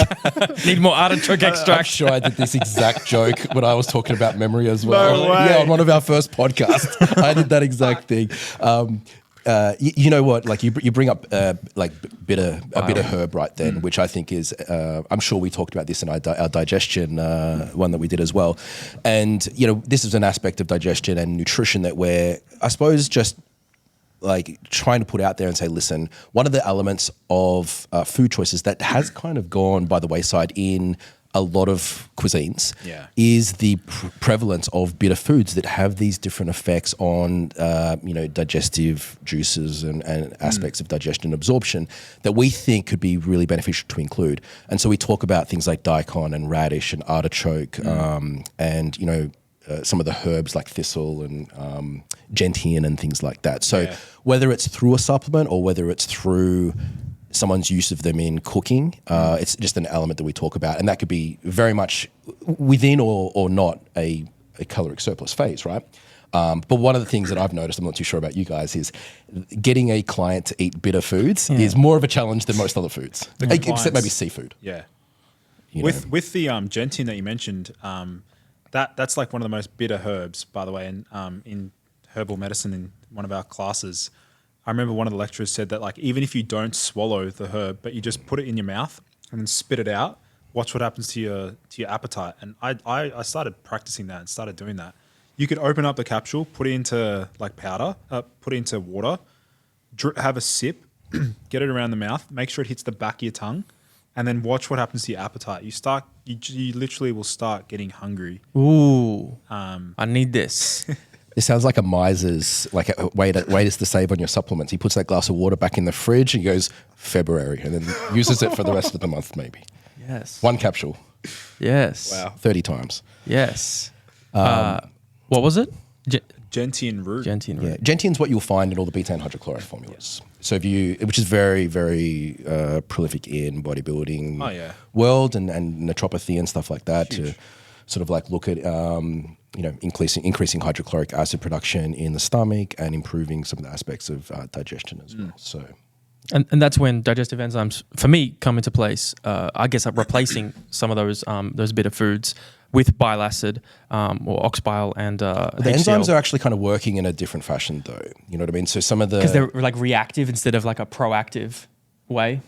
Need more artichoke extract. I'm sure I did this exact joke when I was talking about memory as well. No way. Yeah, on one of our first podcasts, I did that exact thing. You know what? Like you bring up like bitter herb right then, which I think is. I'm sure we talked about this in our digestion one that we did as well, and this is an aspect of digestion and nutrition that we're, I suppose, just like trying to put out there and say, listen, one of the elements of food choices that has kind of gone by the wayside in a lot of cuisines is the prevalence of bitter foods that have these different effects on, digestive juices and aspects of digestion and absorption that we think could be really beneficial to include. And so we talk about things like daikon and radish and artichoke and some of the herbs like thistle and gentian and things like that. So whether it's through a supplement or whether it's through someone's use of them in cooking, it's just an element that we talk about, and that could be very much within or not a caloric surplus phase, right? But one of the things that I've noticed, I'm not too sure about you guys, is getting a client to eat bitter foods is more of a challenge than most other foods, except maybe seafood. Yeah. With the gentian that you mentioned, that's like one of the most bitter herbs, by the way, in herbal medicine in one of our classes. I remember one of the lecturers said that like even if you don't swallow the herb, but you just put it in your mouth and then spit it out, watch what happens to your appetite. And I started practicing that and started doing that. You could open up the capsule, put it into like powder, put it into water, have a sip, get it around the mouth, make sure it hits the back of your tongue, and then watch what happens to your appetite. You literally will start getting hungry. Ooh, I need this. It sounds like a miser's, like a way to save on your supplements. He puts that glass of water back in the fridge and goes, February, and then uses it for the rest of the month maybe. Yes. One capsule. Yes. Wow. 30 times. Yes. What was it? Gentian root. Gentian root. Yeah. Gentian's what you'll find in all the betaine hydrochloride formulas. So which is very, very prolific in bodybuilding world and naturopathy and stuff like that. Huge. To sort of like look at increasing hydrochloric acid production in the stomach and improving some of the aspects of digestion as well. So, and that's when digestive enzymes, for me, come into place. I guess replacing some of those bitter foods with bile acid or ox bile and the HCl. enzymes are actually kind of working in a different fashion, though. You know what I mean? So some of the because they're like reactive instead of like a proactive way.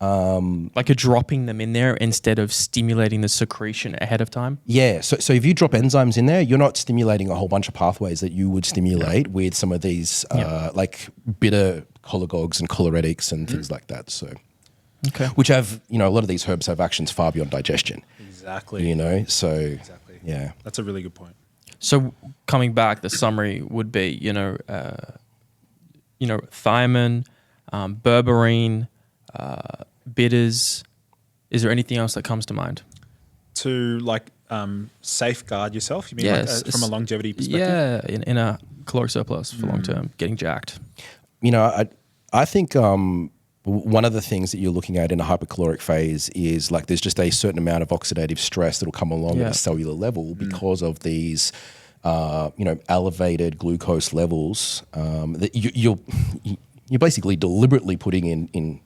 Like you're dropping them in there instead of stimulating the secretion ahead of time. Yeah. So if you drop enzymes in there, you're not stimulating a whole bunch of pathways that you would stimulate with some of these like bitter cholagogues and choleretics and things like that. So Okay. which have, a lot of these herbs have actions far beyond digestion. Exactly. So Exactly. yeah. That's a really good point. So coming back, the summary would be, thiamine, berberine, bitters. Is there anything else that comes to mind? To safeguard yourself, you mean from a longevity perspective? Yeah, in a caloric surplus for long term, getting jacked. I think one of the things that you're looking at in a hypercaloric phase is there's just a certain amount of oxidative stress that will come along at a cellular level because of these elevated glucose levels that you're basically deliberately putting in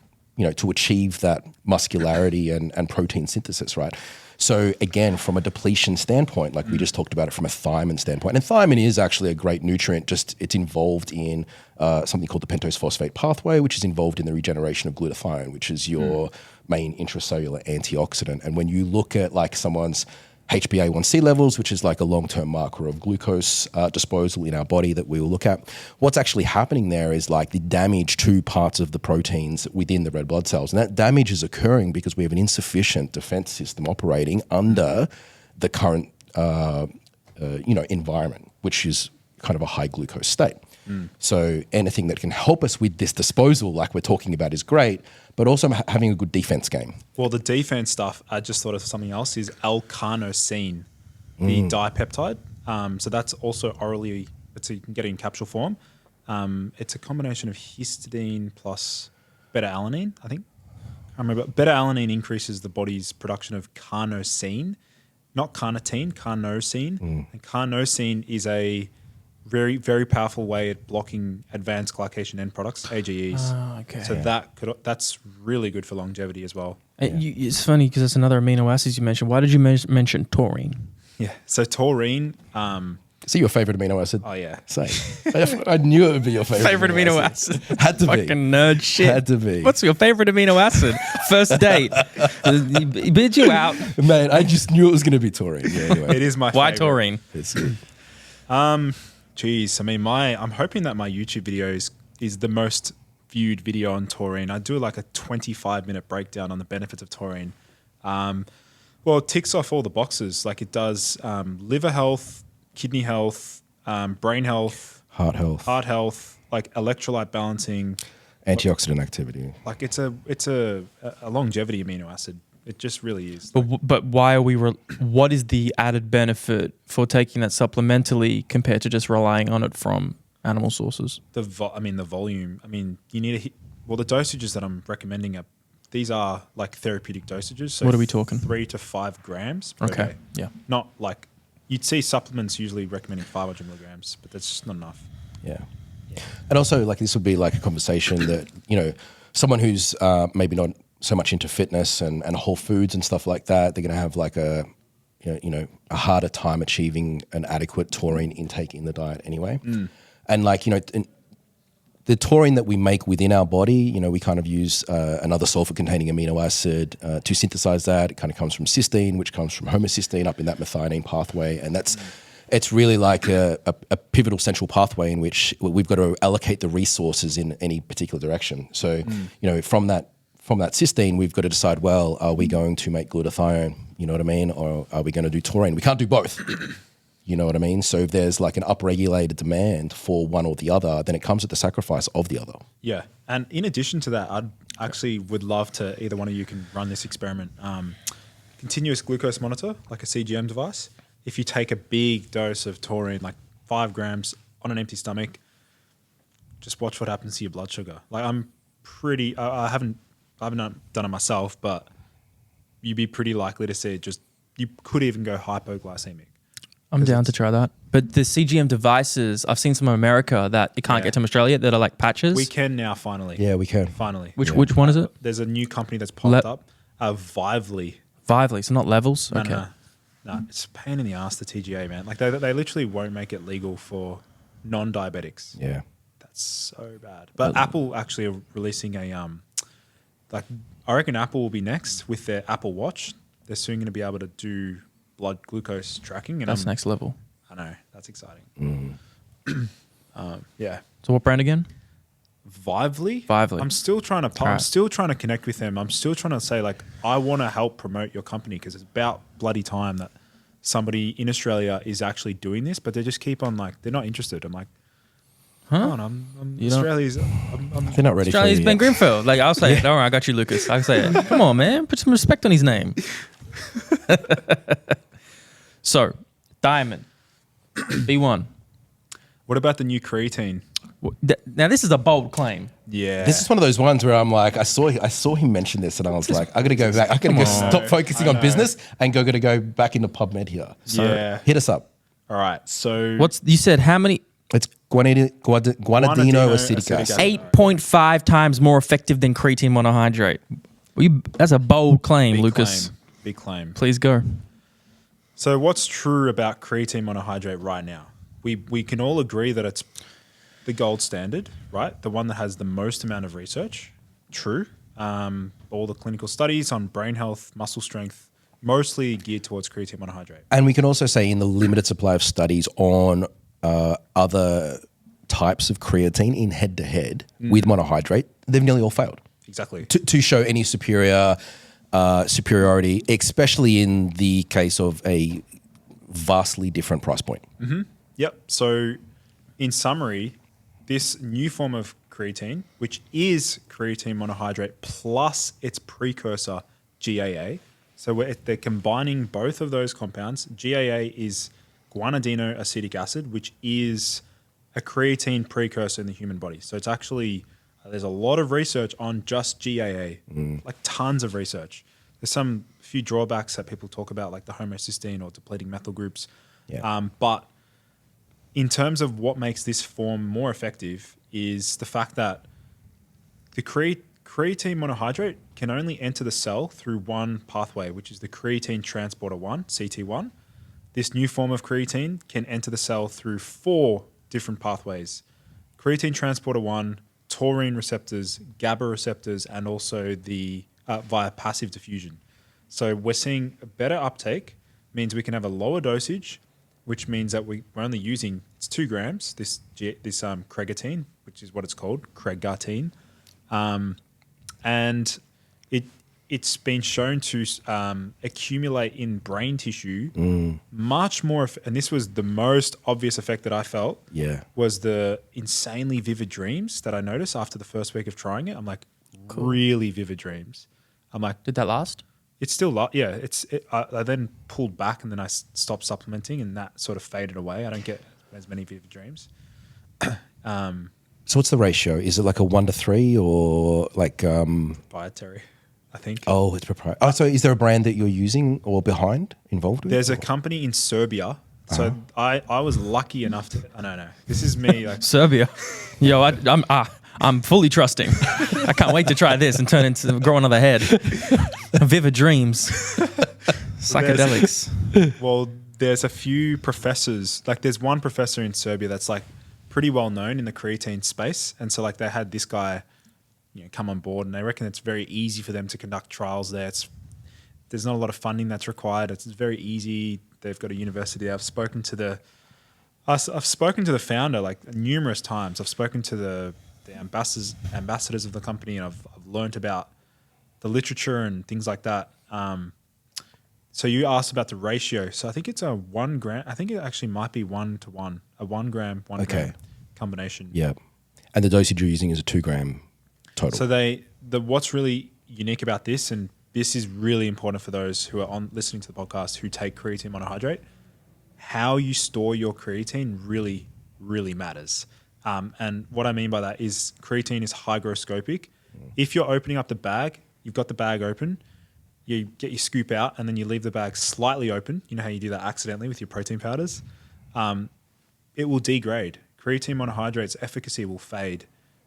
to achieve that muscularity and protein synthesis, right? So again, from a depletion standpoint, we just talked about it from a thiamine standpoint, and thiamine is actually a great nutrient. Just it's involved in something called the pentose phosphate pathway, which is involved in the regeneration of glutathione, which is your main intracellular antioxidant. And when you look at someone's HbA1c levels, which is a long-term marker of glucose disposal in our body that we will look at, what's actually happening there is the damage to parts of the proteins within the red blood cells. And that damage is occurring because we have an insufficient defense system operating under the current environment, which is kind of a high glucose state. So anything that can help us with this disposal, like we're talking about, is great, but also having a good defense game. Well, the defense stuff, I just thought of something else, is L-carnosine, the dipeptide. So that's also orally, you can get it in capsule form. It's a combination of histidine plus beta-alanine, I think. I remember beta-alanine increases the body's production of carnosine, not carnitine, carnosine. And carnosine is a very, very powerful way at blocking advanced glycation end products, AGEs. Okay. So that's really good for longevity as well. It's funny because it's another amino acids you mentioned. Why did you mention taurine? Yeah. So taurine. Is it your favorite amino acid? Oh yeah. Same. I knew it would be your favorite amino acid. Had to be. Fucking nerd shit. Had to be. What's your favorite amino acid? First date. He bid you out. Man, I just knew it was going to be taurine. Yeah, anyway. It is my Why favorite. taurine? It's good. Geez, I mean, I'm hoping that my YouTube video is the most viewed video on taurine. I do a 25-minute breakdown on the benefits of taurine. Well, it ticks off all the boxes. It does liver health, kidney health, brain health, Heart health, electrolyte balancing, antioxidant activity. It's a longevity amino acid. It just really is. But why are we? What is the added benefit for taking that supplementally compared to just relying on it from animal sources? The volume. I mean, you need the dosages that I'm recommending these are therapeutic dosages. So what are we talking? 3 to 5 grams per day. Yeah. Not you'd see supplements usually recommending 500 milligrams, but that's just not enough. Yeah. And also this would be a conversation that, someone who's maybe not so much into fitness and whole foods and stuff like that, they're going to have a harder time achieving an adequate taurine intake in the diet anyway. And the taurine that we make within our body, we kind of use another sulfur-containing amino acid to synthesize that. It kind of comes from cysteine, which comes from homocysteine up in that methionine pathway, and it's really a pivotal central pathway in which we've got to allocate the resources in any particular direction. So, from that cysteine, we've got to decide, well, are we going to make glutathione, you know what I mean? Or are we going to do taurine? We can't do both, you know what I mean? So if there's an upregulated demand for one or the other, then it comes at the sacrifice of the other. Yeah. And in addition to that, I'd actually would love to, either one of you can run this experiment, continuous glucose monitor, like a CGM device. If you take a big dose of taurine, 5 grams on an empty stomach, just watch what happens to your blood sugar. I haven't done it myself, but you'd be pretty likely to see it you could even go hypoglycemic. I'm down to try that. But the CGM devices, I've seen some in America that you can't get to Australia that are patches. We can now, finally. Yeah, we can. Finally. Which one is it? There's a new company that's popped up, Vively. Vively, so not Levels? Okay. No, it's a pain in the ass, the TGA, man. They literally won't make it legal for non-diabetics. Yeah. That's so bad. But Apple actually are releasing I reckon Apple will be next with their Apple Watch. They're soon going to be able to do blood glucose tracking. And That's next level. I know. That's exciting. Yeah. So what brand again? Vively. Vively. I'm still trying to. I'm still trying to connect with them. I'm still trying to say like I want to help promote your company because it's about bloody time that somebody in Australia is actually doing this, but they just keep on like they're not interested. I'm like, come on, I'm Australia's. They're not ready Australia's for you Ben yet. Greenfield. Like I'll say it. Don't worry, I got you, Lucas. I'll say it. Come on, man. Put some respect on his name. So, Diamond, B1. What about the new creatine? Now this is a bold claim. Yeah, This is one of those ones where I'm like, I saw him mention this, and I was like, I got to go back. I got to go stop focusing on business and got to go back into PubMed here. So Yeah. hit us up. All right. So You said how many? It's guanidino acetic acid. 8.5 times more effective than creatine monohydrate. That's a bold claim, big Lucas. claim, big claim. Please go. So what's true about creatine monohydrate right now? We can all agree that it's the gold standard, right? The one that has the most amount of research. True. All the clinical studies on brain health, muscle strength, mostly geared towards creatine monohydrate. And we can also say in the limited supply of studies on other types of creatine in head-to-head with monohydrate, they've nearly all failed. Exactly. To show any superiority, especially in the case of a vastly different price point. Yep. So in summary, this new form of creatine, which is creatine monohydrate plus its precursor GAA. So they're combining both of those compounds. GAA is guanidino acetic acid, which is a creatine precursor in the human body. So it's actually, there's a lot of research on just GAA, like tons of research. There's some few drawbacks that people talk about, like the homocysteine or depleting methyl groups. Yeah. But in terms of what makes this form more effective is the fact that the creatine monohydrate can only enter the cell through one pathway, which is the creatine transporter 1, CT1. This new form of creatine can enter the cell through 4 different pathways. Creatine transporter 1, taurine receptors, GABA receptors, and also the via passive diffusion. So we're seeing a better uptake, means we can have a lower dosage, which means that we're only using, it's 2 grams, this cregatine, which is what it's called, cregatine. And it's been shown to accumulate in brain tissue much more, and this was the most obvious effect that I felt, was the insanely vivid dreams that I noticed after the first week of trying it. I'm like, really vivid dreams. I'm like, Did that last? it's still, I then pulled back and then I stopped supplementing and that sort of faded away. I don't get as many vivid dreams. So what's the ratio? Is it like a 1-to-3 or like? Proprietary, I think. Oh, it's proprietary. Oh, so is there a brand that you're using or involved with? There's a company in Serbia. So I was lucky enough to. I don't know. This is me. Like, Serbia. Yo, I'm fully trusting. I can't wait to try this and grow another head. Vivid dreams. Psychedelics. well, there's a few professors. Like, there's one professor in Serbia that's like pretty well known in the creatine space, and so like they had this guy, come on board, and they reckon it's very easy for them to conduct trials there. There's not a lot of funding that's required. It's very easy. They've got a university. I've spoken to the founder like numerous times. I've spoken to the ambassadors of the company, and I've learned about the literature and things like that. So you asked about the ratio. So I think it's a 1 gram. I think it actually might be 1-to-1, a 1 gram, 1 gram combination. Yeah. And the dosage you're using is a 2 gram total. So what's really unique about this, and this is really important for those who are listening to the podcast who take creatine monohydrate, how you store your creatine really, really matters. And what I mean by that is creatine is hygroscopic. If you're opening up the bag, you've got the bag open, you get your scoop out, and then you leave the bag slightly open. You know how you do that accidentally with your protein powders? It will degrade. Creatine monohydrate's efficacy will fade,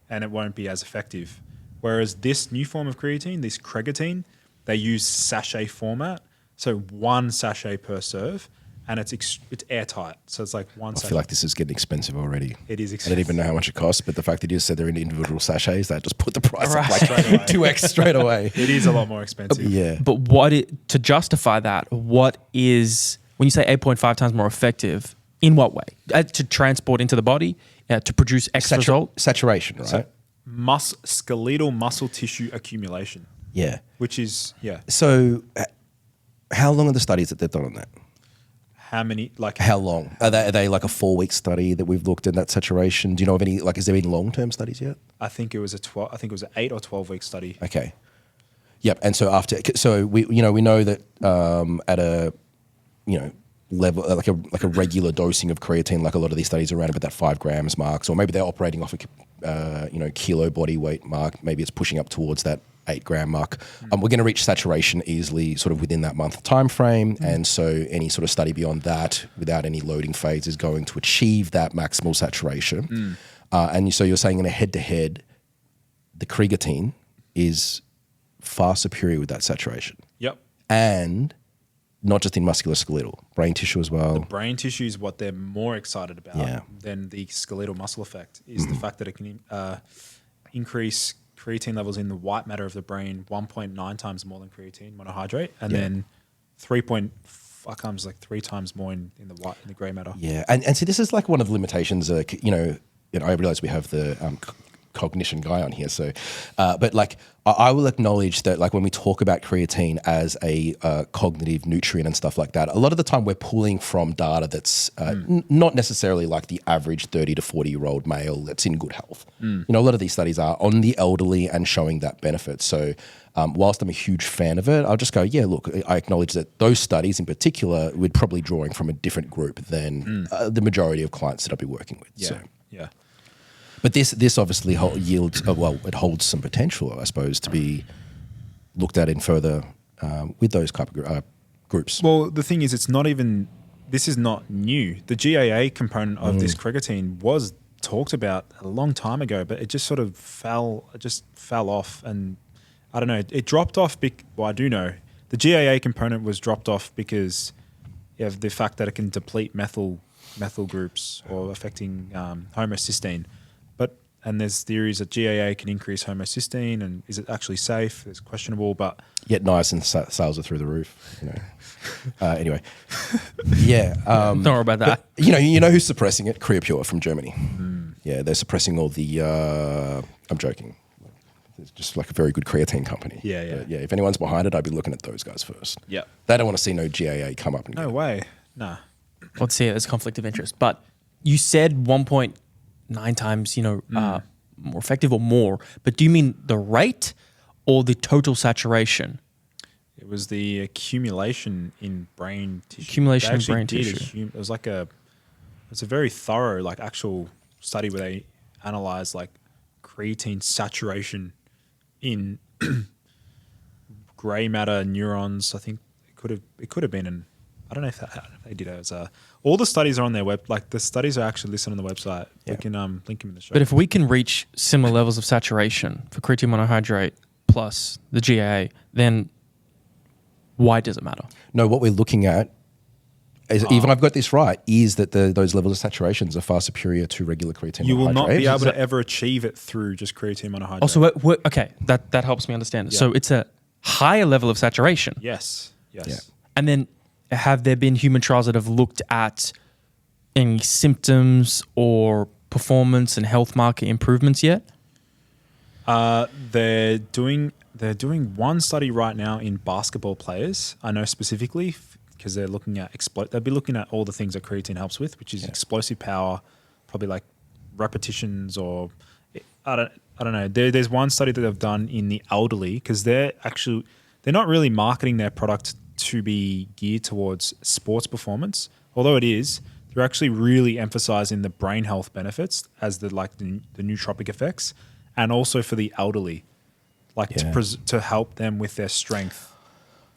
and it won't be as effective. Whereas this new form of creatine, this cregatine, they use sachet format. So 1 sachet per serve, and it's airtight. So it's like 1 sachet. I feel like this is getting expensive already. It is I expensive. don't even know how much it costs, but the fact that you said they're in individual sachets, that just put the price up like Straight away. 2x straight away. It is a lot more expensive. Yeah. But to justify that, what is, when you say 8.5 times more effective, in what way? To transport into the body, to produce X result? Saturation, right? skeletal muscle tissue accumulation, Yeah. which is So, how long are the studies that they've done on that? how many like How long are they? Like a 4-week study that we've looked at that saturation? Do you know of any? Like, has there been long-term studies yet? I think it was an 8 or 12 week study. Okay. Yep. And so we know that at a level like a regular dosing of creatine, like a lot of these studies are around about that 5 grams marks, or maybe they're operating off a kilo body weight mark. Maybe it's pushing up towards that 8 gram mark. We're going to reach saturation easily sort of within that month time frame. And so any sort of study beyond that without any loading phase is going to achieve that maximal saturation. And so you're saying in a head-to-head, the creatine is far superior with that saturation. Yep. And not just in musculoskeletal, brain tissue as well. The brain tissue is what they're more excited about than the skeletal muscle effect, is the fact that it can increase creatine levels in the white matter of the brain 1.9 times more than creatine monohydrate, and then 3 times more in the grey matter. Yeah, and see, this is like one of the limitations. I realize we have the cognition guy on here, so but like I will acknowledge that, like, when we talk about creatine as a cognitive nutrient and stuff like that, a lot of the time we're pulling from data that's not necessarily like the average 30 to 40-year-old male that's in good health. A lot of these studies are on the elderly and showing that benefit. So whilst I'm a huge fan of it, I'll just go, yeah, look, I acknowledge that those studies in particular we're probably drawing from a different group than the majority of clients that I'll be working with. Yeah. So. Yeah. But this obviously yields, it holds some potential, I suppose, to be looked at in further with those type of groups. Well, the thing is, this is not new. The GAA component of this creatine was talked about a long time ago, but it just sort of fell off. And I don't know, it dropped off. I do know the GAA component was dropped off because of the fact that it can deplete methyl groups or affecting homocysteine. And there's theories that GAA can increase homocysteine, and is it actually safe? It's questionable, but yet nice, and sales are through the roof. Anyway, yeah. Don't worry about that. But, you know who's suppressing it? Creapure from Germany. Yeah, they're suppressing all the. I'm joking. It's just like a very good creatine company. Yeah. But yeah. If anyone's behind it, I'd be looking at those guys first. Yeah. They don't want to see no GAA come up. And No way. Nah. Let's see, there's conflict of interest. But you said 1.9 times, more effective or more. But do you mean the rate or the total saturation? It was the accumulation in brain tissue. Accumulation in brain tissue. It was it's a very thorough, like, actual study where they analyzed like creatine saturation in grey matter neurons. I think it could have been I don't know if they did it as all the studies are on their web. Like, the studies are actually listed on the website. Yeah. We can link them in the show. But if we can reach similar levels of saturation for creatine monohydrate plus the GAA, then why does it matter? No, what we're looking at, even I've got this right, is that those levels of saturations are far superior to regular creatine monohydrate. You will not be able to ever achieve it through just creatine monohydrate. Also, okay, that helps me understand it. Yeah. So it's a higher level of saturation. Yes. Yeah. And then have there been human trials that have looked at any symptoms or performance and health marker improvements yet? They're doing one study right now in basketball players. I know specifically because they're looking at they'll be looking at all the things that creatine helps with, which is explosive power, probably like repetitions, or I don't know. There's one study that they've done in the elderly, because they're not really marketing their product to be geared towards sports performance, although it is. They're actually really emphasizing the brain health benefits as the nootropic effects, and also for the elderly, to help them with their strength.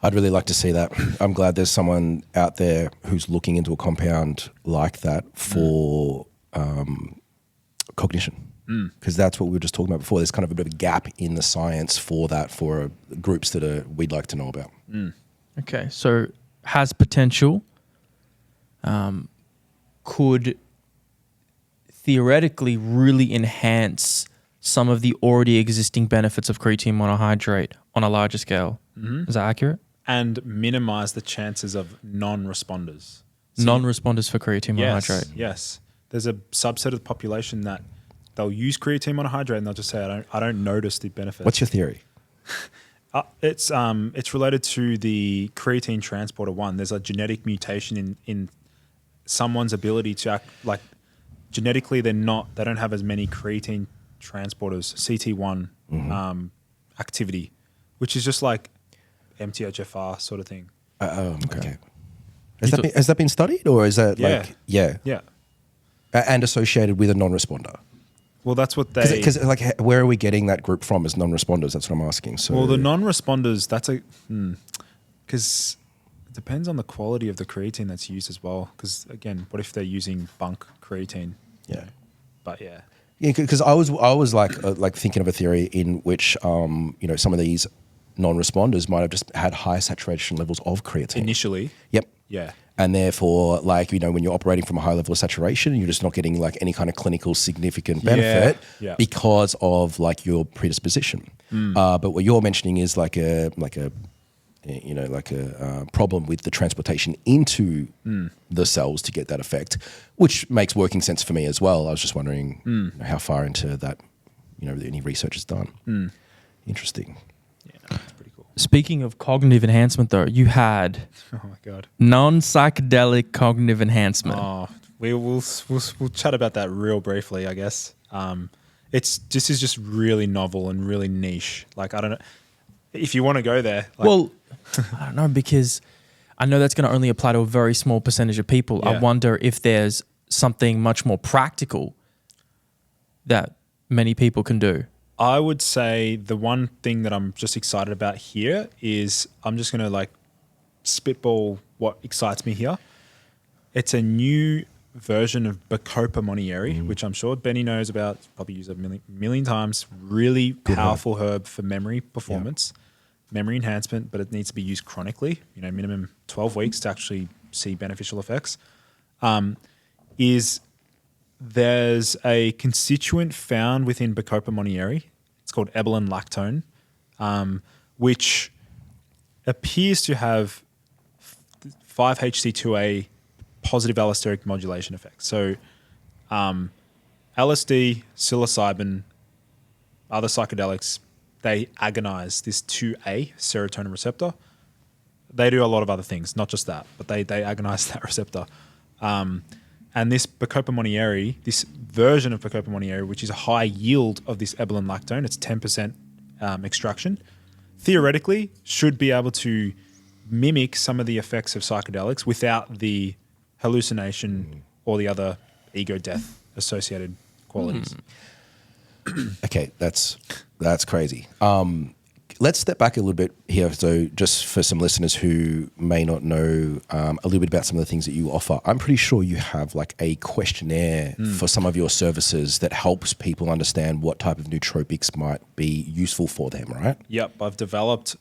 I'd really like to see that. I'm glad there's someone out there who's looking into a compound like that for cognition, because that's what we were just talking about before. There's kind of a bit of a gap in the science for that, for groups that we'd like to know about. Okay, so has potential, could theoretically really enhance some of the already existing benefits of creatine monohydrate on a larger scale. Is that accurate? And minimize the chances of non-responders. Non-responders for creatine monohydrate. Yes. There's a subset of the population that they'll use creatine monohydrate and they'll just say, I don't notice the benefits. What's your theory? It's related to the creatine transporter 1. There's a genetic mutation in someone's ability to act like genetically they don't have as many creatine transporters, CT1 activity, which is just like MTHFR sort of thing. Okay. Has that been studied, or is that Yeah. And associated with a non-responder? Well, that's what they... Because like, where are we getting that group from as non-responders? That's what I'm asking. So, well, the non-responders, that's because it depends on the quality of the creatine that's used as well. Because again, what if they're using bunk creatine? Yeah. But yeah. Yeah, because I was like thinking of a theory in which some of these non-responders might have just had high saturation levels of creatine Initially. Yep. Yeah. And therefore, like, when you're operating from a high level of saturation, you're just not getting like any kind of clinical significant benefit because of like your predisposition. But what you're mentioning is like a problem with the transportation into the cells to get that effect, which makes working sense for me as well. I was just wondering how far into that, any research is done. Interesting. Yeah, no, that's pretty cool. Speaking of cognitive enhancement, though, you had Oh my God. non-psychedelic cognitive enhancement. Oh, we'll chat about that real briefly, I guess. This is just really novel and really niche. Like, I don't know if you want to go there. Like, Well, I don't know, because I know that's going to only apply to a very small percentage of people. Yeah. I wonder if there's something much more practical that many people can do. I would say the one thing that I'm just excited about here is I'm just going to like spitball what excites me here. It's a new version of Bacopa Monnieri, which I'm sure Benny knows about, probably used it a million times. Really powerful herb for memory performance, memory enhancement, but it needs to be used chronically, minimum 12 weeks to actually see beneficial effects. There's a constituent found within Bacopa Monnieri. It's called ebolin lactone, which appears to have 5-HT2A positive allosteric modulation effect. So LSD, psilocybin, other psychedelics, they agonize this 2A serotonin receptor. They do a lot of other things, not just that, but they agonize that receptor. And this Bacopa Monnieri, this version of Bacopa Monnieri, which is a high yield of this ebolin lactone, it's 10% extraction, theoretically should be able to mimic some of the effects of psychedelics without the hallucination or the other ego death associated qualities. Okay, that's crazy. Let's step back a little bit here. So just for some listeners who may not know a little bit about some of the things that you offer, I'm pretty sure you have like a questionnaire for some of your services that helps people understand what type of nootropics might be useful for them, right? Yep, I've developed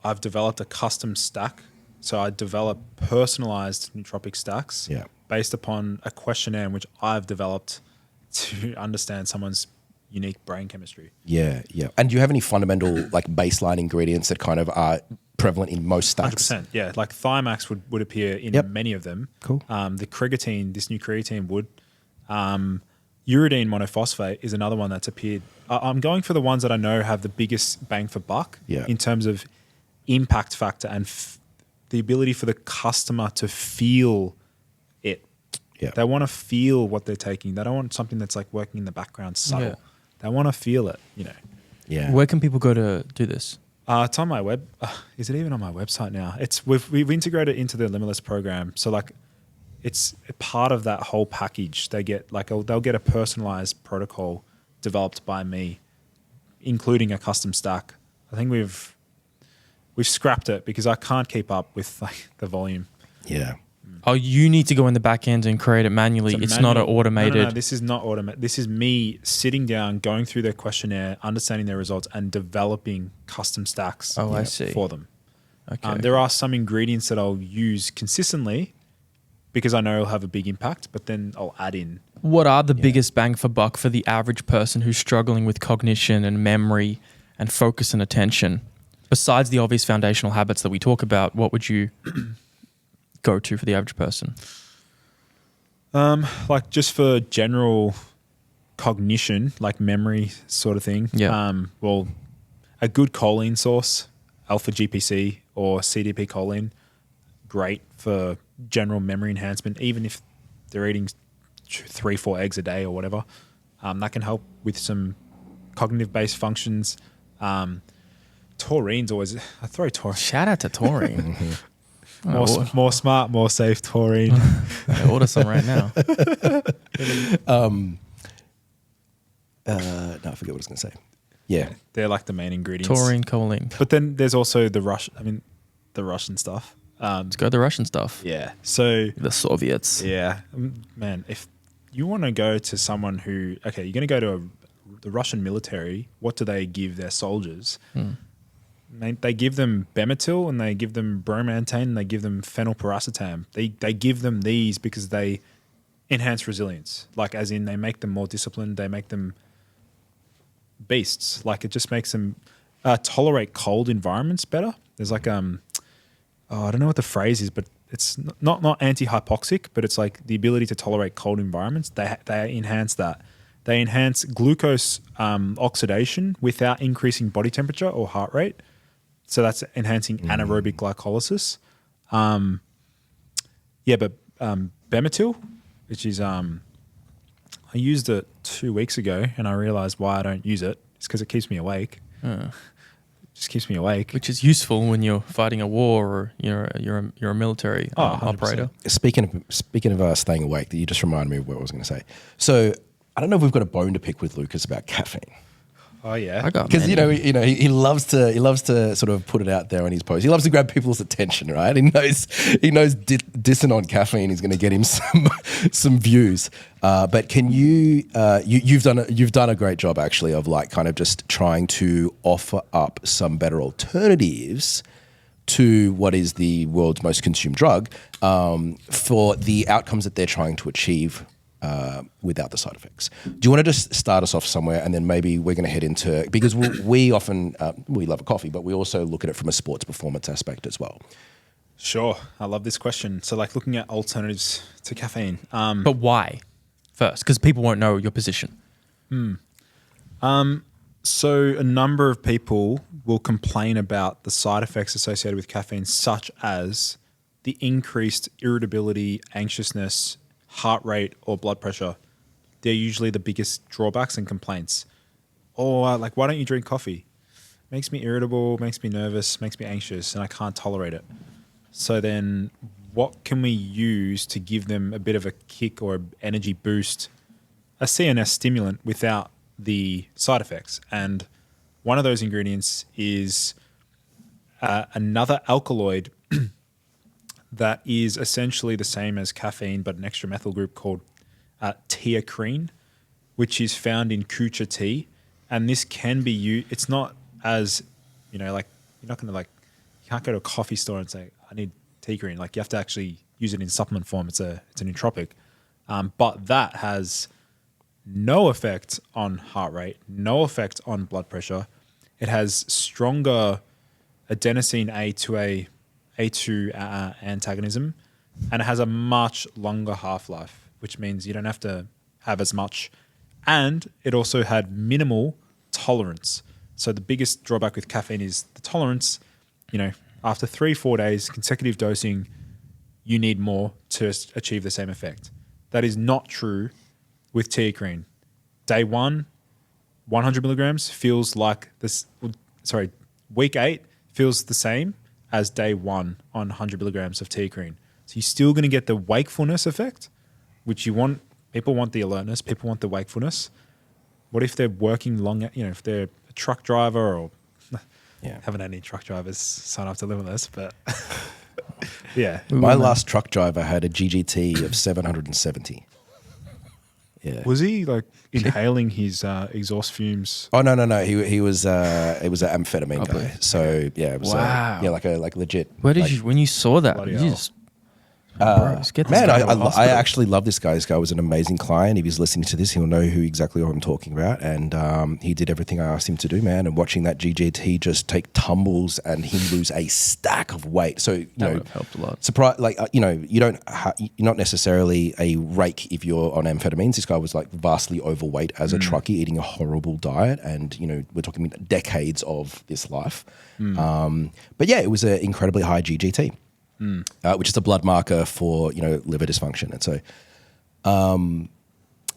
a custom stack. So I develop personalized nootropic stacks based upon a questionnaire in which I've developed to understand someone's unique brain chemistry. Yeah. And do you have any fundamental like baseline ingredients that kind of are prevalent in most stacks? 100%, yeah. Like Thiamax would appear in many of them. Cool. The creatine, this new creatine would. Uridine monophosphate is another one that's appeared. I'm going for the ones that I know have the biggest bang for buck in terms of impact factor and the ability for the customer to feel it. Yeah. They want to feel what they're taking. They don't want something that's like working in the background subtle. Yeah. They want to feel it, Yeah. Where can people go to do this? It's on my web. Is it even on my website now? We've integrated it into the Limitless program. So like, it's a part of that whole package. They get they'll get a personalized protocol developed by me, including a custom stack. I think we've scrapped it because I can't keep up with like the volume. Yeah. Oh, you need to go in the back end and create it manually. It's not an automated. No, this is not automated. This is me sitting down, going through their questionnaire, understanding their results, and developing custom stacks I see. for them. Okay. There are some ingredients that I'll use consistently because I know it'll have a big impact, but then I'll add in. What are the biggest bang for buck for the average person who's struggling with cognition and memory and focus and attention? Besides the obvious foundational habits that we talk about, what would you go to for the average person? Like just for general cognition, like memory sort of thing. Yeah. Well, a good choline source, alpha GPC or CDP choline, great for general memory enhancement, even if they're eating 3-4 eggs a day or whatever. That can help with some cognitive-based functions. Taurine's always... I throw taurine. Shout out to taurine. More smart, more safe taurine. I order some right now. No, I forget what I was going to say. Yeah. They're like the main ingredients. Taurine, choline. But then there's also the Russian stuff. Let's go the Russian stuff. Yeah. So The Soviets. yeah, man, if you want to go to someone who, okay, you're going to go to the Russian military, what do they give their soldiers? They give them Bemetil and they give them bromantane and they give them phenylparacetam. They give them these because they enhance resilience. Like as in they make them more disciplined. They make them beasts. Like it just makes them tolerate cold environments better. There's like, I don't know what the phrase is, but it's not anti-hypoxic, but it's like the ability to tolerate cold environments. They enhance that. They enhance glucose oxidation without increasing body temperature or heart rate. So that's enhancing anaerobic glycolysis. But Bemetil, which is I used it 2 weeks ago and I realized why I don't use it. It's because it keeps me awake. It just keeps me awake. Which is useful when you're fighting a war or you're a military 100%. operator. Speaking of staying awake, that you just reminded me of what I was going to say. So I don't know if we've got a bone to pick with Lucas about caffeine. Oh yeah, I got Because many. he loves to sort of put it out there on his post. He loves to grab people's attention, right? He knows dissing on caffeine is going to get him some views. But can you've done a great job actually of like kind of just trying to offer up some better alternatives to what is the world's most consumed drug for the outcomes that they're trying to achieve. Without the side effects. Do you want to just start us off somewhere and then maybe we're going to head into, because we often, we love a coffee, but we also look at it from a sports performance aspect as well. Sure. I love this question. So like looking at alternatives to caffeine. But why first? Because people won't know your position. So a number of people will complain about the side effects associated with caffeine, such as the increased irritability, anxiousness, heart rate, or blood pressure. They're usually the biggest drawbacks and complaints. Or like, why don't you drink coffee? Makes me irritable, makes me nervous, makes me anxious, and I can't tolerate it. So then what can we use to give them a bit of a kick or energy boost, a CNS stimulant without the side effects? And one of those ingredients is another alkaloid that is essentially the same as caffeine, but an extra methyl group called teacrine, which is found in kucha tea. And this can be used. It's not as, like you're not going to you can't go to a coffee store and say, I need teacrine. Like you have to actually use it in supplement form. It's a nootropic. But that has no effect on heart rate, no effect on blood pressure. It has stronger adenosine A2 antagonism, and it has a much longer half-life, which means you don't have to have as much. And it also had minimal tolerance. So the biggest drawback with caffeine is the tolerance. After 3-4 days, consecutive dosing, you need more to achieve the same effect. That is not true with teacrine. Day 1, 100 milligrams feels like this. Sorry, week 8 feels the same as day 1 on 100 milligrams of teacrine. So you're still going to get the wakefulness effect, which you want. People want the alertness. People want the wakefulness. What if they're working long, if they're a truck driver or haven't had any truck drivers sign up to Limitless, but yeah. My last truck driver had a GGT of 770. Yeah. Was he like inhaling his exhaust fumes? Oh no! He was it was an amphetamine guy. So yeah, it was Wow. like legit. Where did you when you saw that? Bloody You hell. just Bros, get this Man, guy to a I hospital. actually love this guy. This guy was an amazing client. If he's listening to this, he'll know who exactly what I'm talking about. And he did everything I asked him to do, man. And watching that GGT just take tumbles and him lose a stack of weight. So, you know, would have helped a lot. Surprise, like, you know, you're not necessarily a rake if you're on amphetamines. This guy was like vastly overweight as a truckie, eating a horrible diet. And, you know, we're talking decades of this life. But yeah, it was an incredibly high GGT. Which is a blood marker for, you know, liver dysfunction. And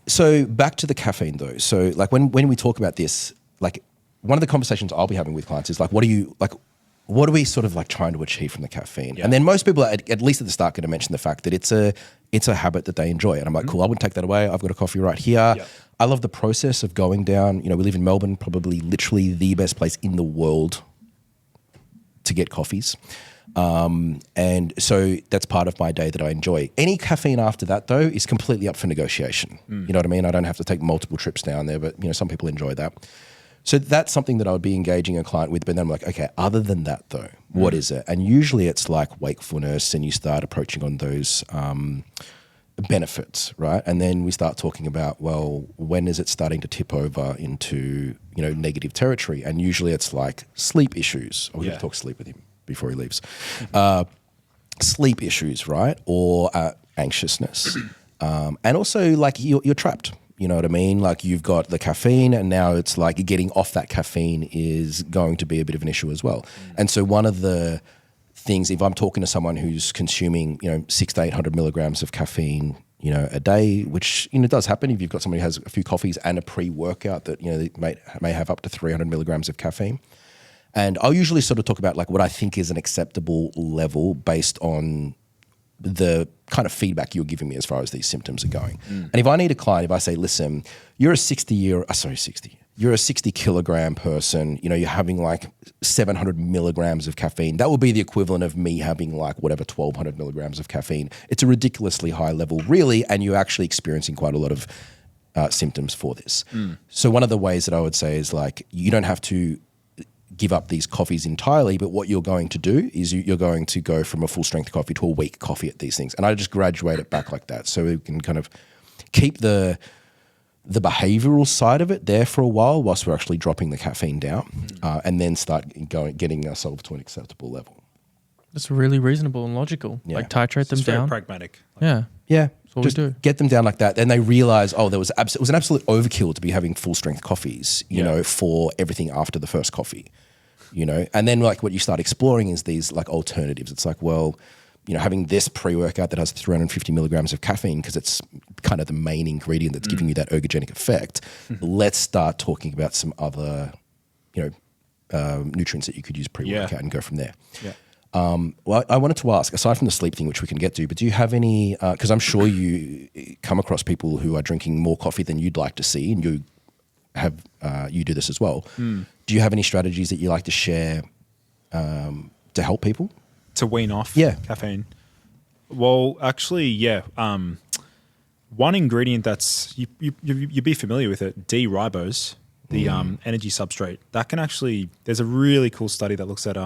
so back to the caffeine though. So like when we talk about this, like one of the conversations I'll be having with clients is like, what are we sort of like trying to achieve from the caffeine? Yeah. And then most people at least at the start going to mention the fact that it's a habit that they enjoy. And I'm like, cool, I wouldn't take that away. I've got a coffee right here. Yeah. I love the process of going down, you know, we live in Melbourne, probably literally the best place in the world to get coffees. And so that's part of my day that I enjoy. Any caffeine after that though is completely up for negotiation. You know what I mean? I don't have to take multiple trips down there, but you know, some people enjoy that. So that's something that I would be engaging a client with, but then I'm like, okay, other than that though, what is it? And usually it's like wakefulness and you start approaching on those, benefits, right? And then we start talking about, well, when is it starting to tip over into, you know, negative territory? And usually it's like sleep issues. We're going to talk sleep with him before he leaves. Sleep issues, right? Or anxiousness. And also like you're trapped. You know what I mean? Like you've got the caffeine and now it's like getting off that caffeine is going to be a bit of an issue as well. And so one of the things, if I'm talking to someone who's consuming, you know, 600 to 800 milligrams of caffeine, you know, a day, which, you know, does happen if you've got somebody who has a few coffees and a pre-workout that, you know, they may have up to 300 milligrams of caffeine. And I'll usually sort of talk about like what I think is an acceptable level based on the kind of feedback you're giving me as far as these symptoms are going. And if I need a client, if I say, listen, you're a 60 kilogram person, you know, you're having like 700 milligrams of caffeine. That will be the equivalent of me having like whatever, 1200 milligrams of caffeine. It's a ridiculously high level really, and you're actually experiencing quite a lot of symptoms for this. So one of the ways that I would say is like, you don't have to give up these coffees entirely, but what you're going to do is you're going to go from a full strength coffee to a weak coffee at these things. And I just graduate it back like that. So we can kind of keep the behavioral side of it there for a while whilst we're actually dropping the caffeine down and then start getting ourselves to an acceptable level. That's really reasonable and logical. Yeah. Like titrate them Very down. pragmatic. Yeah. Yeah. what Just we do. get them down like that. Then they realize, oh, it was an absolute overkill to be having full strength coffees, you know, for everything after the first coffee, you know. And then like what you start exploring is these like alternatives. It's like, well, you know, having this pre-workout that has 350 milligrams of caffeine because it's kind of the main ingredient that's giving you that ergogenic effect. Let's start talking about some other, you know, nutrients that you could use pre-workout and go from there. Yeah. Well, I wanted to ask, aside from the sleep thing, which we can get to, but do you have any, because I'm sure you come across people who are drinking more coffee than you'd like to see, and you have, you do this as well. Do you have any strategies that you like to share to help people? To wean off caffeine? Well, actually, yeah. One ingredient that's, you'd be familiar with it, D-ribose, the energy substrate. That can actually, there's a really cool study that looks at,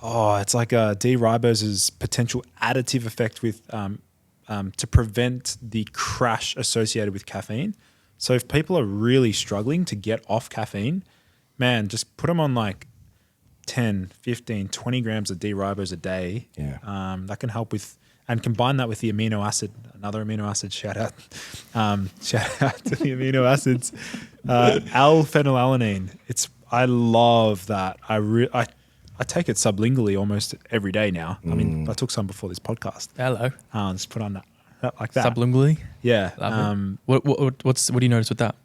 it's like D-ribose's potential additive effect with to prevent the crash associated with caffeine. So if people are really struggling to get off caffeine, man, just put them on like 10, 15, 20 grams of D-ribose a day. Yeah. That can help with, and combine that with the amino acid, another amino acid, shout out to the amino acids, L-phenylalanine. I love that. I take it sublingually almost every day now. I mean, I took some before this podcast. Hello. Just put on that like that. Sublingually? Yeah. What do you notice with that?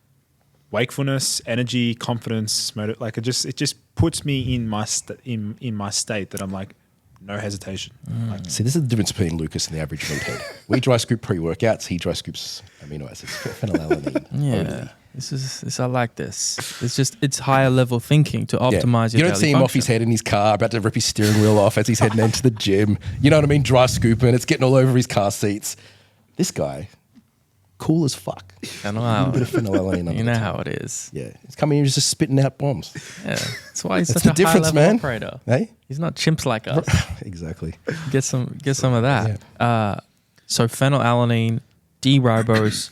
Wakefulness, energy, confidence, like it just puts me in my state that I'm like, no hesitation. Like, See, this is the difference between Lucas and the average meathead. We dry scoop pre-workouts, he dry scoops amino acids, phenylalanine. Yeah. I like this. It's higher level thinking to optimize your You don't see him function. off his head in his car, about to rip his steering wheel off as he's heading into the gym. You know what I mean? Dry scooping, it's getting all over his car seats. This guy, cool as fuck. I know A how, little bit of phenylalanine. on you the know top. how it is. Yeah, he's coming here just spitting out bombs. Yeah, that's why he's That's such the a high difference, level man. operator. Hey, He's not chimps like us. exactly. Get some of that. So phenylalanine, D-ribose.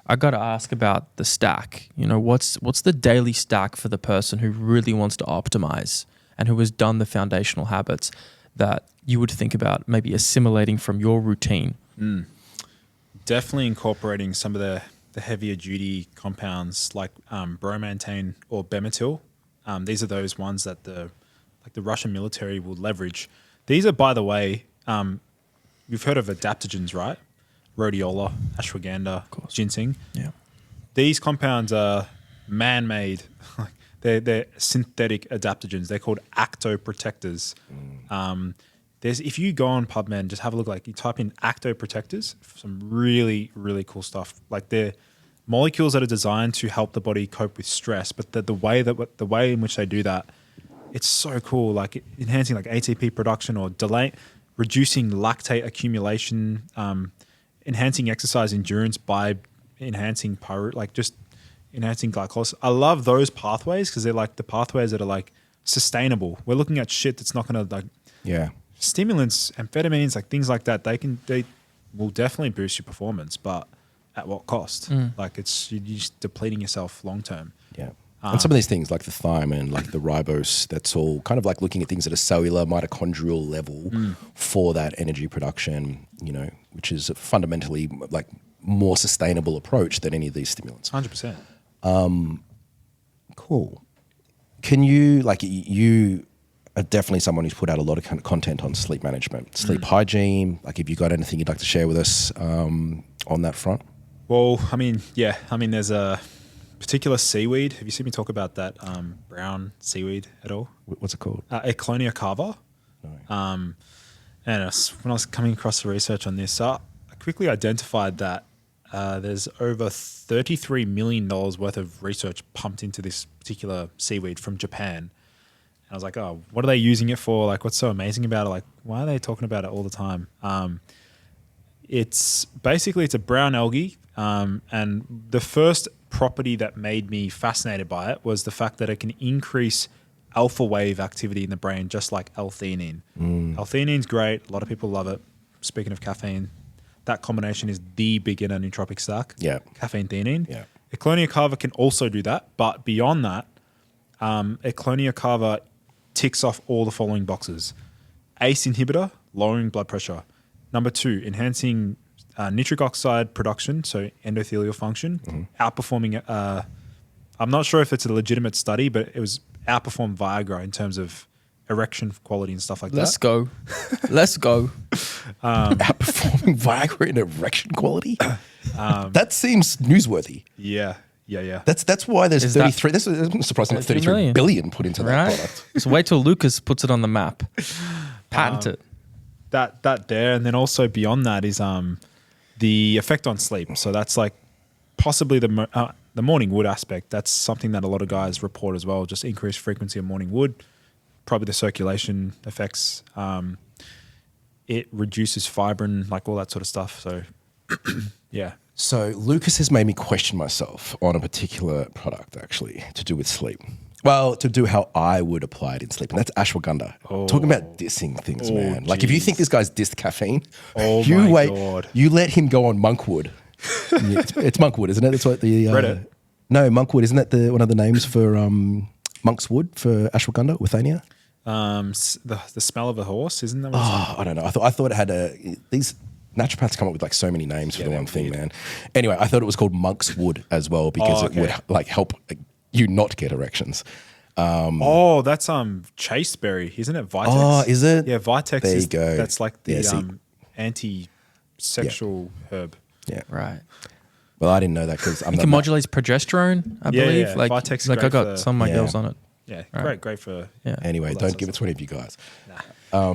I got to ask about the stack. You know, what's the daily stack for the person who really wants to optimize and who has done the foundational habits that you would think about maybe assimilating from your routine? Definitely incorporating some of the heavier duty compounds like bromantane or bemetyl. These are those ones that the Russian military will leverage. These are, by the way, you've heard of adaptogens, right? Rhodiola, ashwagandha, ginseng. Yeah. These compounds are man-made. They're synthetic adaptogens. They're called actoprotectors. If you go on PubMed and just have a look, like you type in actoprotectors, some really, really cool stuff. Like they're molecules that are designed to help the body cope with stress, but the way in which they do that, it's so cool. Like enhancing like ATP production or reducing lactate accumulation, enhancing exercise endurance by enhancing enhancing glycolysis. I love those pathways because they're like the pathways that are like sustainable. We're looking at shit that's not going to like stimulants, amphetamines, like things like that. They will definitely boost your performance, but at what cost? Like you're just depleting yourself long term. Yeah. And some of these things like the thiamine, like the ribose, that's all kind of like looking at things at a cellular mitochondrial level for that energy production, you know, which is a fundamentally like more sustainable approach than any of these stimulants. 100%. Cool. Can you, like, you are definitely someone who's put out a lot of kind of content on sleep management, sleep hygiene. Like, have you got anything you'd like to share with us on that front? Well, there's a particular seaweed. Have you seen me talk about that brown seaweed at all? What's it called? Eclonia cava. No. And when I was coming across the research on this, I quickly identified that there's over $33 million worth of research pumped into this particular seaweed from Japan. And I was like, oh, what are they using it for? Like, what's so amazing about it? Like, why are they talking about it all the time? It's a brown algae. And the first property that made me fascinated by it was the fact that it can increase alpha wave activity in the brain, just like L-theanine. L-theanine's great. A lot of people love it. Speaking of caffeine, that combination is the beginner nootropic stack. Yeah. Caffeine, theanine. Yeah. Eclonia cava can also do that. But beyond that, Eclonia cava ticks off all the following boxes. ACE inhibitor, lowering blood pressure. Number 2, enhancing nitric oxide production, so endothelial function, outperforming, I'm not sure if it's a legitimate study, but it was outperformed Viagra in terms of erection quality and stuff like that. Let's go. Outperforming Viagra in erection quality? That seems newsworthy. Yeah. That's why there's Is 33. This is surprising. 33 million. billion put into that Right? product. So wait till Lucas puts it on the map. Patent it. That there, and then also beyond that is the effect on sleep. So that's like possibly the morning wood aspect. That's something that a lot of guys report as well. Just increased frequency of morning wood. Probably the circulation effects. It reduces fibrin, like all that sort of stuff. So yeah. So Lucas has made me question myself on a particular product, actually, to do with sleep. Well, to do how I would apply it in sleep, and that's ashwagandha. Talking about dissing things, man. Like, if you think this guy's dissed caffeine, God. You let him go on monkwood. It's monkwood, isn't it? That's what the Reddit. No, monkwood, isn't that one of the names for monk's wood for ashwagandha, withania? The smell of a horse, isn't that what it's I don't know. I thought it had these naturopaths come up with like so many names for the one thing, man. Anyway, I thought it was called monk's wood as well because it would like help you not get erections. That's chasteberry, isn't it? Vitex. Oh, is it? Yeah, Vitex. There you go. That's like the anti-sexual herb. Yeah. Right. Well, I didn't know that because It can modulate progesterone, I believe. Yeah. Like, Vitex is like I great got for- some of my Yeah. girls on it. Yeah, Right. great for. Yeah. Anyway, All that don't sort give of it to any of you guys. Nah.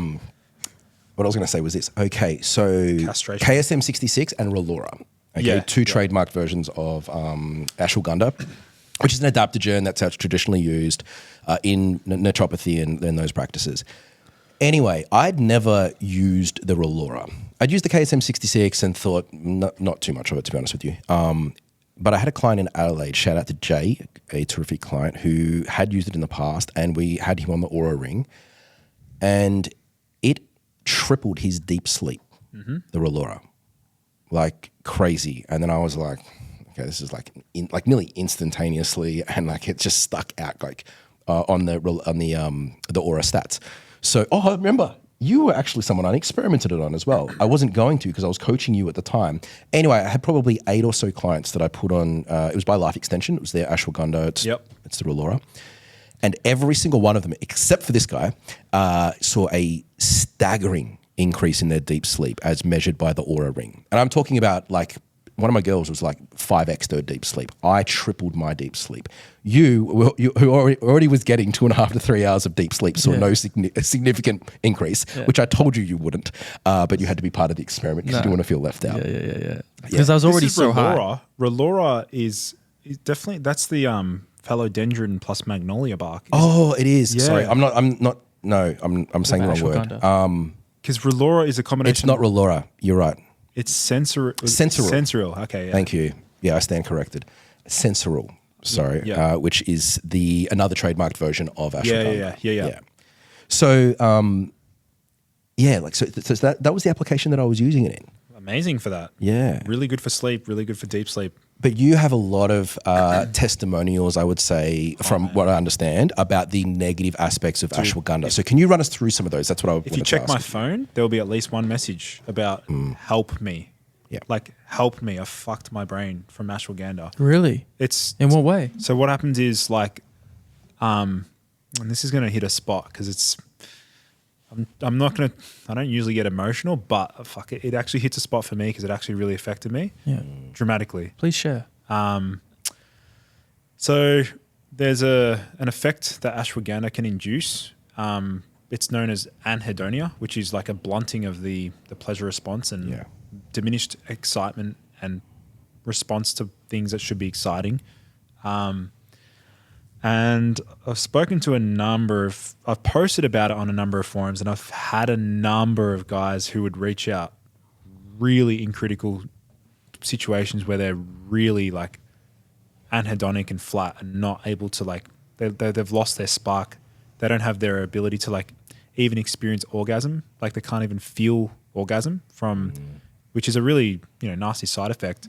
What I was going to say was this. Okay, so Castration. KSM 66 and Relora. Okay, Yeah, two yeah. trademarked versions of ashwagandha, which is an adaptogen. That's how it's traditionally used in naturopathy and those practices. Anyway, I'd never used the Relora. I'd used the KSM 66 and thought not too much of it, to be honest with you. But I had a client in Adelaide, shout out to Jay, a terrific client who had used it in the past, and we had him on the Aura Ring, and it tripled his deep sleep, the Relora, like crazy. And then I was like, okay, this is like nearly instantaneously, and like it just stuck out like on the Aura stats. So, I remember. You were actually someone I experimented it on as well. I wasn't going to because I was coaching you at the time. Anyway, I had probably 8 or so clients that I put on. It was by Life Extension. It was their Ashwagandha. It's the Relora. And every single one of them, except for this guy, saw a staggering increase in their deep sleep as measured by the Aura Ring. And I'm talking about like one of my girls was like 5x their deep sleep. I tripled my deep sleep. You who already was getting 2.5 to 3 hours of deep sleep, saw no significant increase, which I told you wouldn't, but you had to be part of the experiment because you didn't want to feel left out. Yeah. Because I was already so high. Relora is definitely, that's the philodendron plus magnolia bark. Oh, it is. Yeah. Sorry, I'm saying the wrong word. Because Relora is a combination. It's not Relora. You're right. It's sensorial. Okay, yeah. Thank you. Yeah, I stand corrected. Sensorial. Sorry, which is another trademarked version of Ashwagandha. Yeah. So, so that was the application that I was using it in. Amazing for that. Yeah. Really good for sleep, really good for deep sleep. But you have a lot of testimonials, I would say, from what I understand, about the negative aspects of ashwagandha. Yeah. So can you run us through some of those? That's what I wanted to ask. If you check my phone, there will be at least one message about help me. Yeah. Like, help me. I fucked my brain from ashwagandha. Really? In what way? So what happens is like, and this is going to hit a spot because it's, I'm not going to, I don't usually get emotional, but fuck it. It actually hits a spot for me because it actually really affected me dramatically. Please share. So there's an effect that ashwagandha can induce. It's known as anhedonia, which is like a blunting of the pleasure response and diminished excitement and response to things that should be exciting. And I've spoken to I've posted about it on a number of forums, and I've had a number of guys who would reach out really in critical situations where they're really like anhedonic and flat and not able to like, they've lost their spark. They don't have their ability to like even experience orgasm. Like they can't even feel orgasm which is a really, nasty side effect.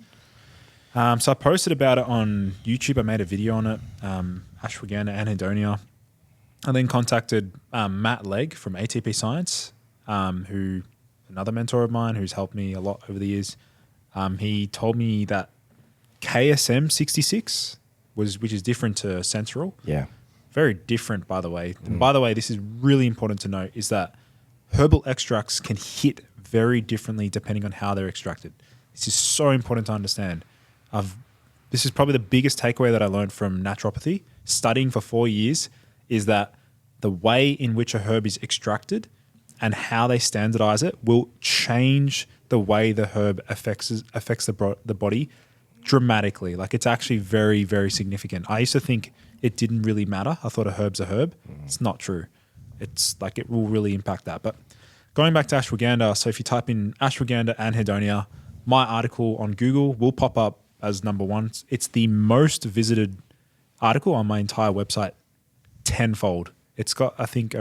So I posted about it on YouTube. I made a video on it, ashwagandha, anhedonia. I then contacted Matt Legg from ATP Science, who another mentor of mine who's helped me a lot over the years. He told me that KSM 66 which is different to Sensoril. Yeah. Very different, by the way. And by the way, this is really important to note, is that herbal extracts can hit very differently depending on how they're extracted. This is so important to understand. This is probably the biggest takeaway that I learned from naturopathy, studying for 4 years, is that the way in which a herb is extracted and how they standardize it will change the way the herb affects the body dramatically. Like it's actually very, very significant. I used to think it didn't really matter. I thought a herb's a herb. It's not true. It's like it will really impact that. But going back to ashwagandha, so if you type in ashwagandha anhedonia, my article on Google will pop up as number one. It's the most visited article on my entire website, tenfold. It's got, I think,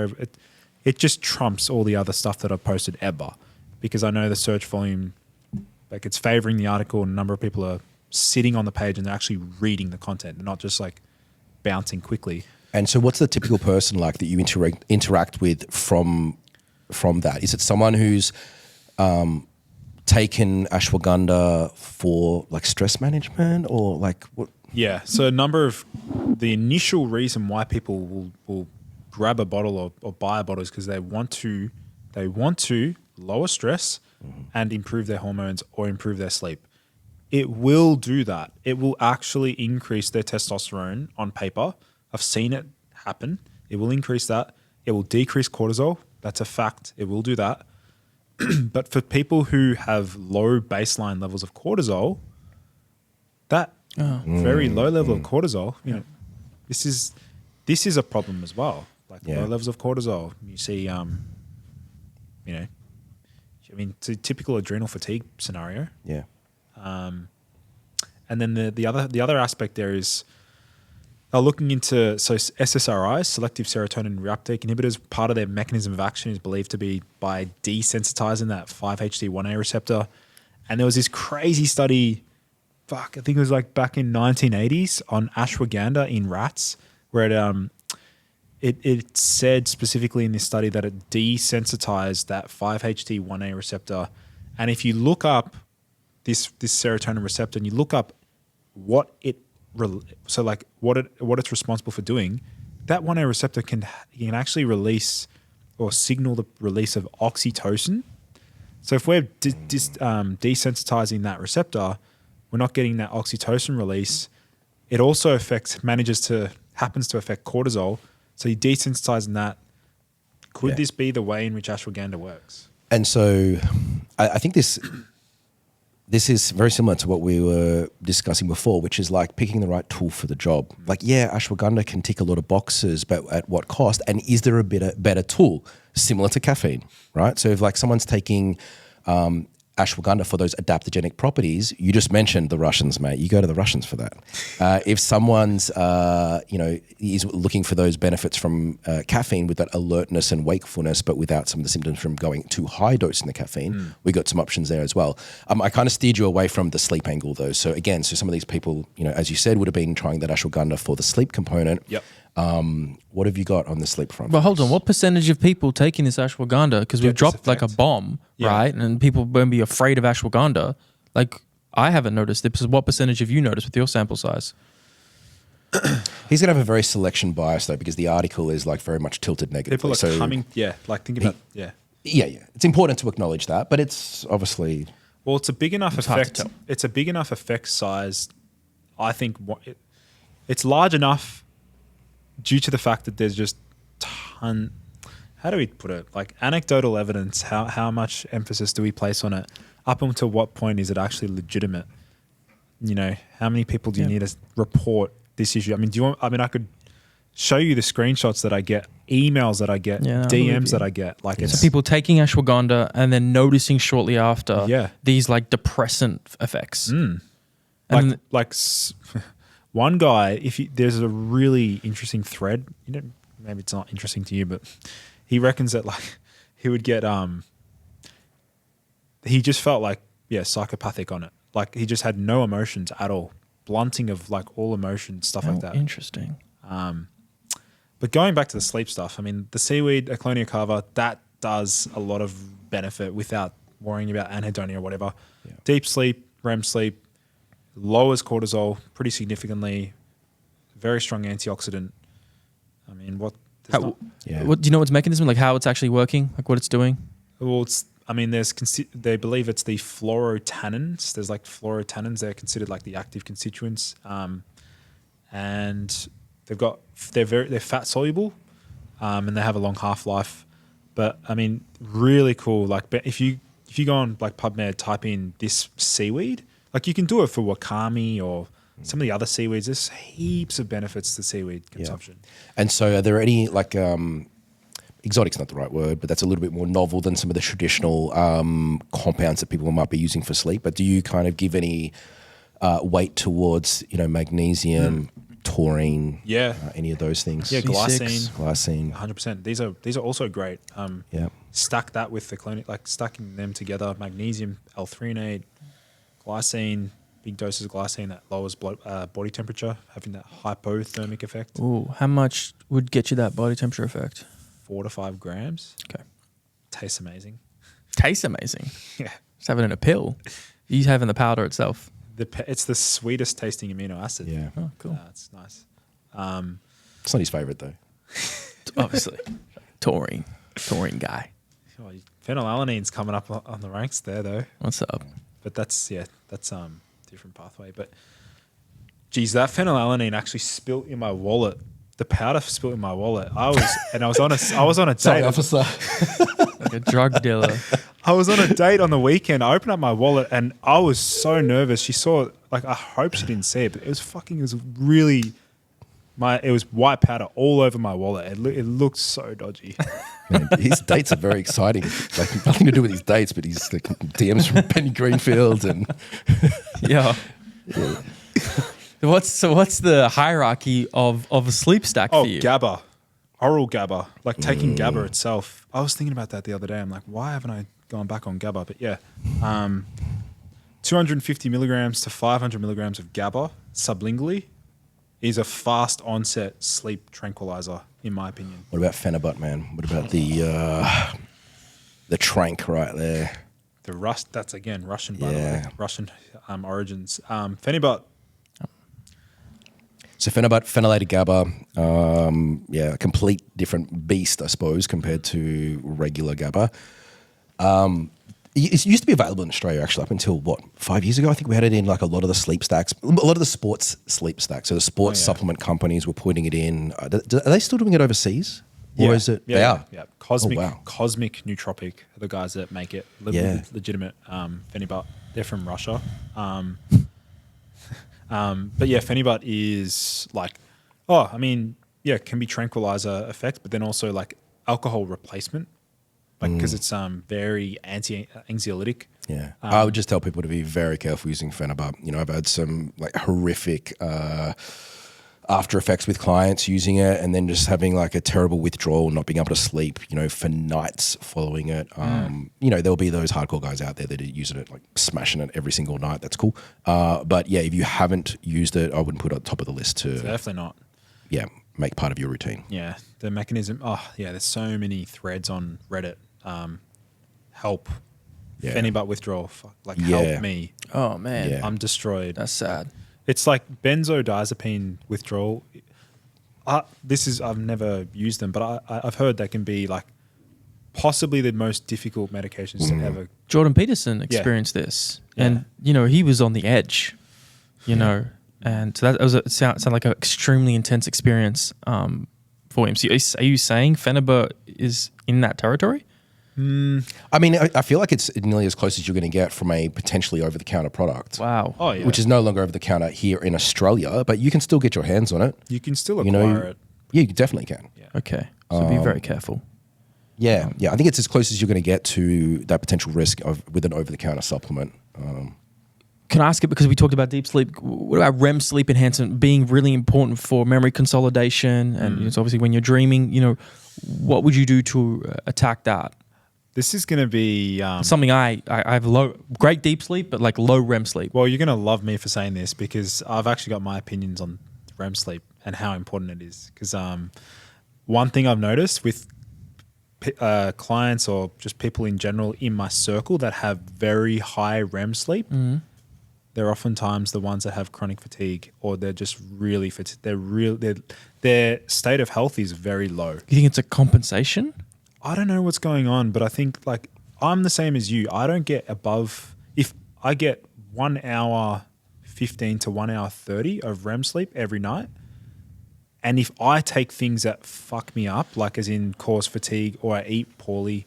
it just trumps all the other stuff that I've posted ever, because I know the search volume, like it's favoring the article, and a number of people are sitting on the page and they're actually reading the content and not just like bouncing quickly. And so what's the typical person like that you interact with from that? Is it someone who's taken ashwagandha for like stress management or like what? Yeah. So the initial reason why people will grab a bottle or buy a bottle is because they want to lower stress and improve their hormones or improve their sleep. It will do that. It will actually increase their testosterone on paper. I've seen it happen. It will increase that. It will decrease cortisol. That's a fact. It will do that. But for people who have low baseline levels of cortisol, that very low level of cortisol, this is a problem as well. Like low levels of cortisol. You see I mean, it's a typical adrenal fatigue scenario. Yeah. And then the other aspect there is looking into SSRIs, selective serotonin reuptake inhibitors. Part of their mechanism of action is believed to be by desensitizing that 5-HT1A receptor. And there was this crazy study, I think it was like back in 1980s on ashwagandha in rats, where it said specifically in this study that it desensitized that 5-HT1A receptor. And if you look up this serotonin receptor and you look up what it's responsible for doing, that 1A receptor can actually release or signal the release of oxytocin. So if we're desensitizing that receptor, we're not getting that oxytocin release. It also happens to affect cortisol. So you're desensitizing that. Could this be the way in which ashwagandha works? And so I think this is very similar to what we were discussing before, which is like picking the right tool for the job. Like, ashwagandha can tick a lot of boxes, but at what cost? And is there a better tool similar to caffeine, right? So if like someone's taking ashwagandha for those adaptogenic properties, you just mentioned the Russians, mate. You go to the Russians for that. If someone's, is looking for those benefits from caffeine with that alertness and wakefulness, but without some of the symptoms from going too high dose in the caffeine, we got some options there as well. I kind of steered you away from the sleep angle though. So again, some of these people, as you said, would have been trying that ashwagandha for the sleep component. Yep. What have you got on the sleep front? Well, hold on. What percentage of people taking this ashwagandha? Because we've dropped like a bomb, right? And people won't be afraid of ashwagandha. Like, I haven't noticed it. What percentage have you noticed with your sample size? He's going to have a very selection bias though, because the article is like very much tilted negatively. People are coming, think about, Yeah. It's important to acknowledge that, but it's obviously... Well, it's a big enough hard effect. to tell. It's a big enough effect size. I think it's large enough due to the fact that there's just how do we put it? Like anecdotal evidence. How much emphasis do we place on it? Up until what point is it actually legitimate? How many people do you need to report this issue? I mean, I could show you the screenshots that I get, emails that I get, DMs that I get. Like So people taking ashwagandha and then noticing shortly after these like depressant effects. And one guy, there's a really interesting thread, maybe it's not interesting to you, but he reckons that like he would get, he just felt like, psychopathic on it. Like he just had no emotions at all. Blunting of like all emotions, stuff like that. Interesting. But going back to the sleep stuff, I mean, the seaweed, Aclonia cava, that does a lot of benefit without worrying about anhedonia or whatever. Yeah. Deep sleep, REM sleep, lowers cortisol pretty significantly, very strong antioxidant. I mean, what do you know what's mechanism, like how it's actually working, like what it's doing? Well, they believe it's the fluorotannins. There's like fluorotannins. They're considered like the active constituents, and they're fat soluble, and they have a long half life. But I mean, really cool. Like if you go on like PubMed, type in this seaweed. Like you can do it for wakame or some of the other seaweeds. There's heaps of benefits to seaweed consumption. Yeah. And so are there any like, exotic's not the right word, but that's a little bit more novel than some of the traditional compounds that people might be using for sleep. But do you kind of give any weight towards, magnesium, taurine, any of those things? Yeah, glycine. 100%. These are also great. Stack that with the clinic, like stacking them together. Magnesium, L-threonate, glycine, big doses of glycine that lowers body temperature, having that hypothermic effect. Ooh, how much would get you that body temperature effect? 4 to 5 grams. Okay. Tastes amazing. Tastes amazing. Yeah. Just having it in a pill. You having the powder itself. It's the sweetest tasting amino acid. Yeah. Oh, cool. It's nice. It's not his favorite though. Obviously. Taurine guy. Oh, phenylalanine's coming up on the ranks there though. What's up? But that's different pathway. But geez, that phenylalanine actually spilt in my wallet. The powder spilt in my wallet. I was on a date. Sorry, officer. Like a drug dealer. I was on a date on the weekend. I opened up my wallet and I was so nervous. She saw it. Like, I hope she didn't see it, but it was white powder all over my wallet. It looked so dodgy. Man, his dates are very exciting. Like nothing to do with his dates, but he's like DMs from Ben Greenfield and Yeah. What's the hierarchy of a sleep stack Oh, for you? GABA, oral GABA, like taking GABA itself. I was thinking about that the other day. I'm like, why haven't I gone back on GABA? But yeah, 250 milligrams to 500 milligrams of GABA sublingually is a fast onset sleep tranquilizer, in my opinion. what about Phenibut, man? What about the trank right there? The Rust, that's again Russian, by the way, Yeah. Russian origins. Phenibut. So Phenibut, phenylated GABA, a complete different beast, I suppose, compared to regular GABA. It used to be available in Australia, actually, up until, 5 years ago? I think we had it in like a lot of the sleep stacks, a lot of the sports sleep stacks. So the sports supplement companies were putting it in. Are they still doing it overseas? Or is it? Yeah, they are. Yeah. Cosmic, Oh, wow. Cosmic Nootropic are the guys that make it. Legitimate Phenibut. They're from Russia. But yeah, Phenibut is like, can be tranquilizer effect, but then also like alcohol replacement, like because it's very anxiolytic. Yeah. I would just tell people to be very careful using Phenibut. You know, I've had some like horrific after effects with clients using it and then just having like a terrible withdrawal, not being able to sleep, for nights following it. There'll be those hardcore guys out there that are using it, like smashing it every single night. That's cool. But yeah, if you haven't used it, I wouldn't put it at the top of the list to Definitely not. Yeah, make part of your routine. Yeah, the mechanism. Oh yeah, there's so many threads on Reddit. Help. Yeah. Phenibut withdrawal. Help me. Oh man, Yeah. I'm destroyed. that's sad. It's like benzodiazepine withdrawal. I've never used them, but I've heard they can be like possibly the most difficult medications to ever. Jordan Peterson experienced this, and he was on the edge, and so that was sound like an extremely intense experience for him. So are you saying Phenibut is in that territory? I mean, I feel like it's nearly as close as you're going to get from a potentially over-the-counter product. Wow. Oh yeah, Which is no longer over-the-counter here in Australia, but you can still get your hands on it. you can still acquire it. Yeah, you definitely can. Yeah. Okay. So be very careful. Yeah, I think it's as close as you're going to get to that potential risk with an over-the-counter supplement. Can I ask it because we talked about deep sleep? What about REM sleep enhancement being really important for memory consolidation? And it's obviously when you're dreaming, what would you do to attack that? This is going to be Something I have great deep sleep, but like low REM sleep. well, you're going to love me for saying this because I've actually got my opinions on REM sleep and how important it is. Because one thing I've noticed with clients or just people in general in my circle that have very high REM sleep, they're oftentimes the ones that have chronic fatigue or they're just really their state of health is very low. You think it's a compensation? I don't know what's going on, but I think like I'm the same as you. I don't get above, if I get 1 hour 15 to 1 hour 30 of REM sleep every night. And if I take things that fuck me up, like as in cause fatigue or I eat poorly,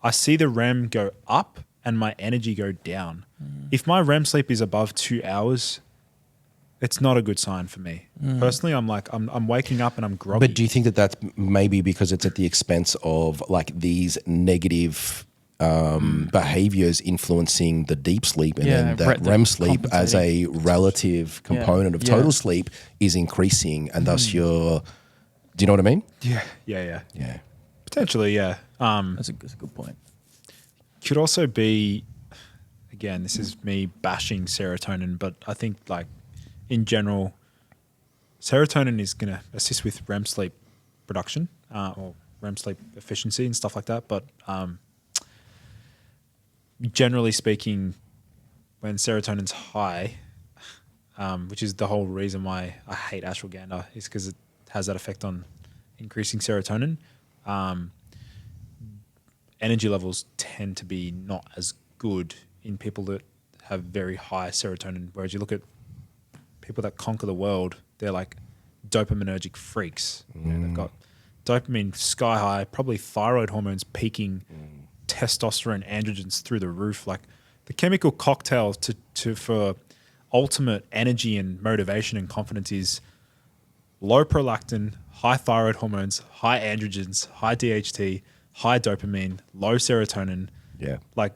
I see the REM go up and my energy go down. If my REM sleep is above 2 hours, it's not a good sign for me. Personally, I'm like, I'm waking up and I'm groggy. But do you think that that's maybe because it's at the expense of like these negative behaviors influencing the deep sleep and then that REM sleep as a relative component of total sleep is increasing and thus you're, do you know what I mean? Yeah. Yeah. Potentially, yeah. That's a good point. Could also be, again, this is me bashing serotonin, but I think like in general, serotonin is going to assist with REM sleep production or REM sleep efficiency and stuff like that. But generally speaking, when serotonin's high, which is the whole reason why I hate ashwagandha, is because it has that effect on increasing serotonin. Energy levels tend to be not as good in people that have very high serotonin. Whereas you look at people that conquer the world, they're like dopaminergic freaks. They've got dopamine sky high, probably thyroid hormones peaking, testosterone, androgens through the roof. Like the chemical cocktail for ultimate energy and motivation and confidence is low prolactin, high thyroid hormones, high androgens, high DHT, high dopamine, low serotonin, Yeah. like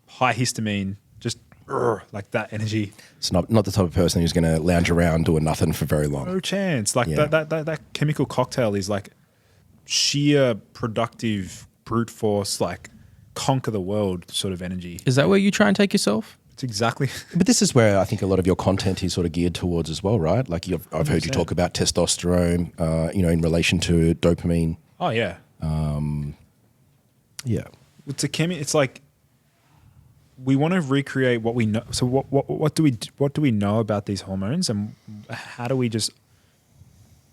high histamine, just like that energy. It's not the type of person who's going to lounge around doing nothing for very long. No chance. Like Yeah. that chemical cocktail is like sheer productive brute force, like conquer the world sort of energy. Is that where you try and take yourself? It's exactly. But this is where I think a lot of your content is sort of geared towards as well, right? Like I've heard you 100%. talk about testosterone, in relation to dopamine. Oh yeah. Yeah. It's like we want to recreate what we know. So what do we know about these hormones, and how do we just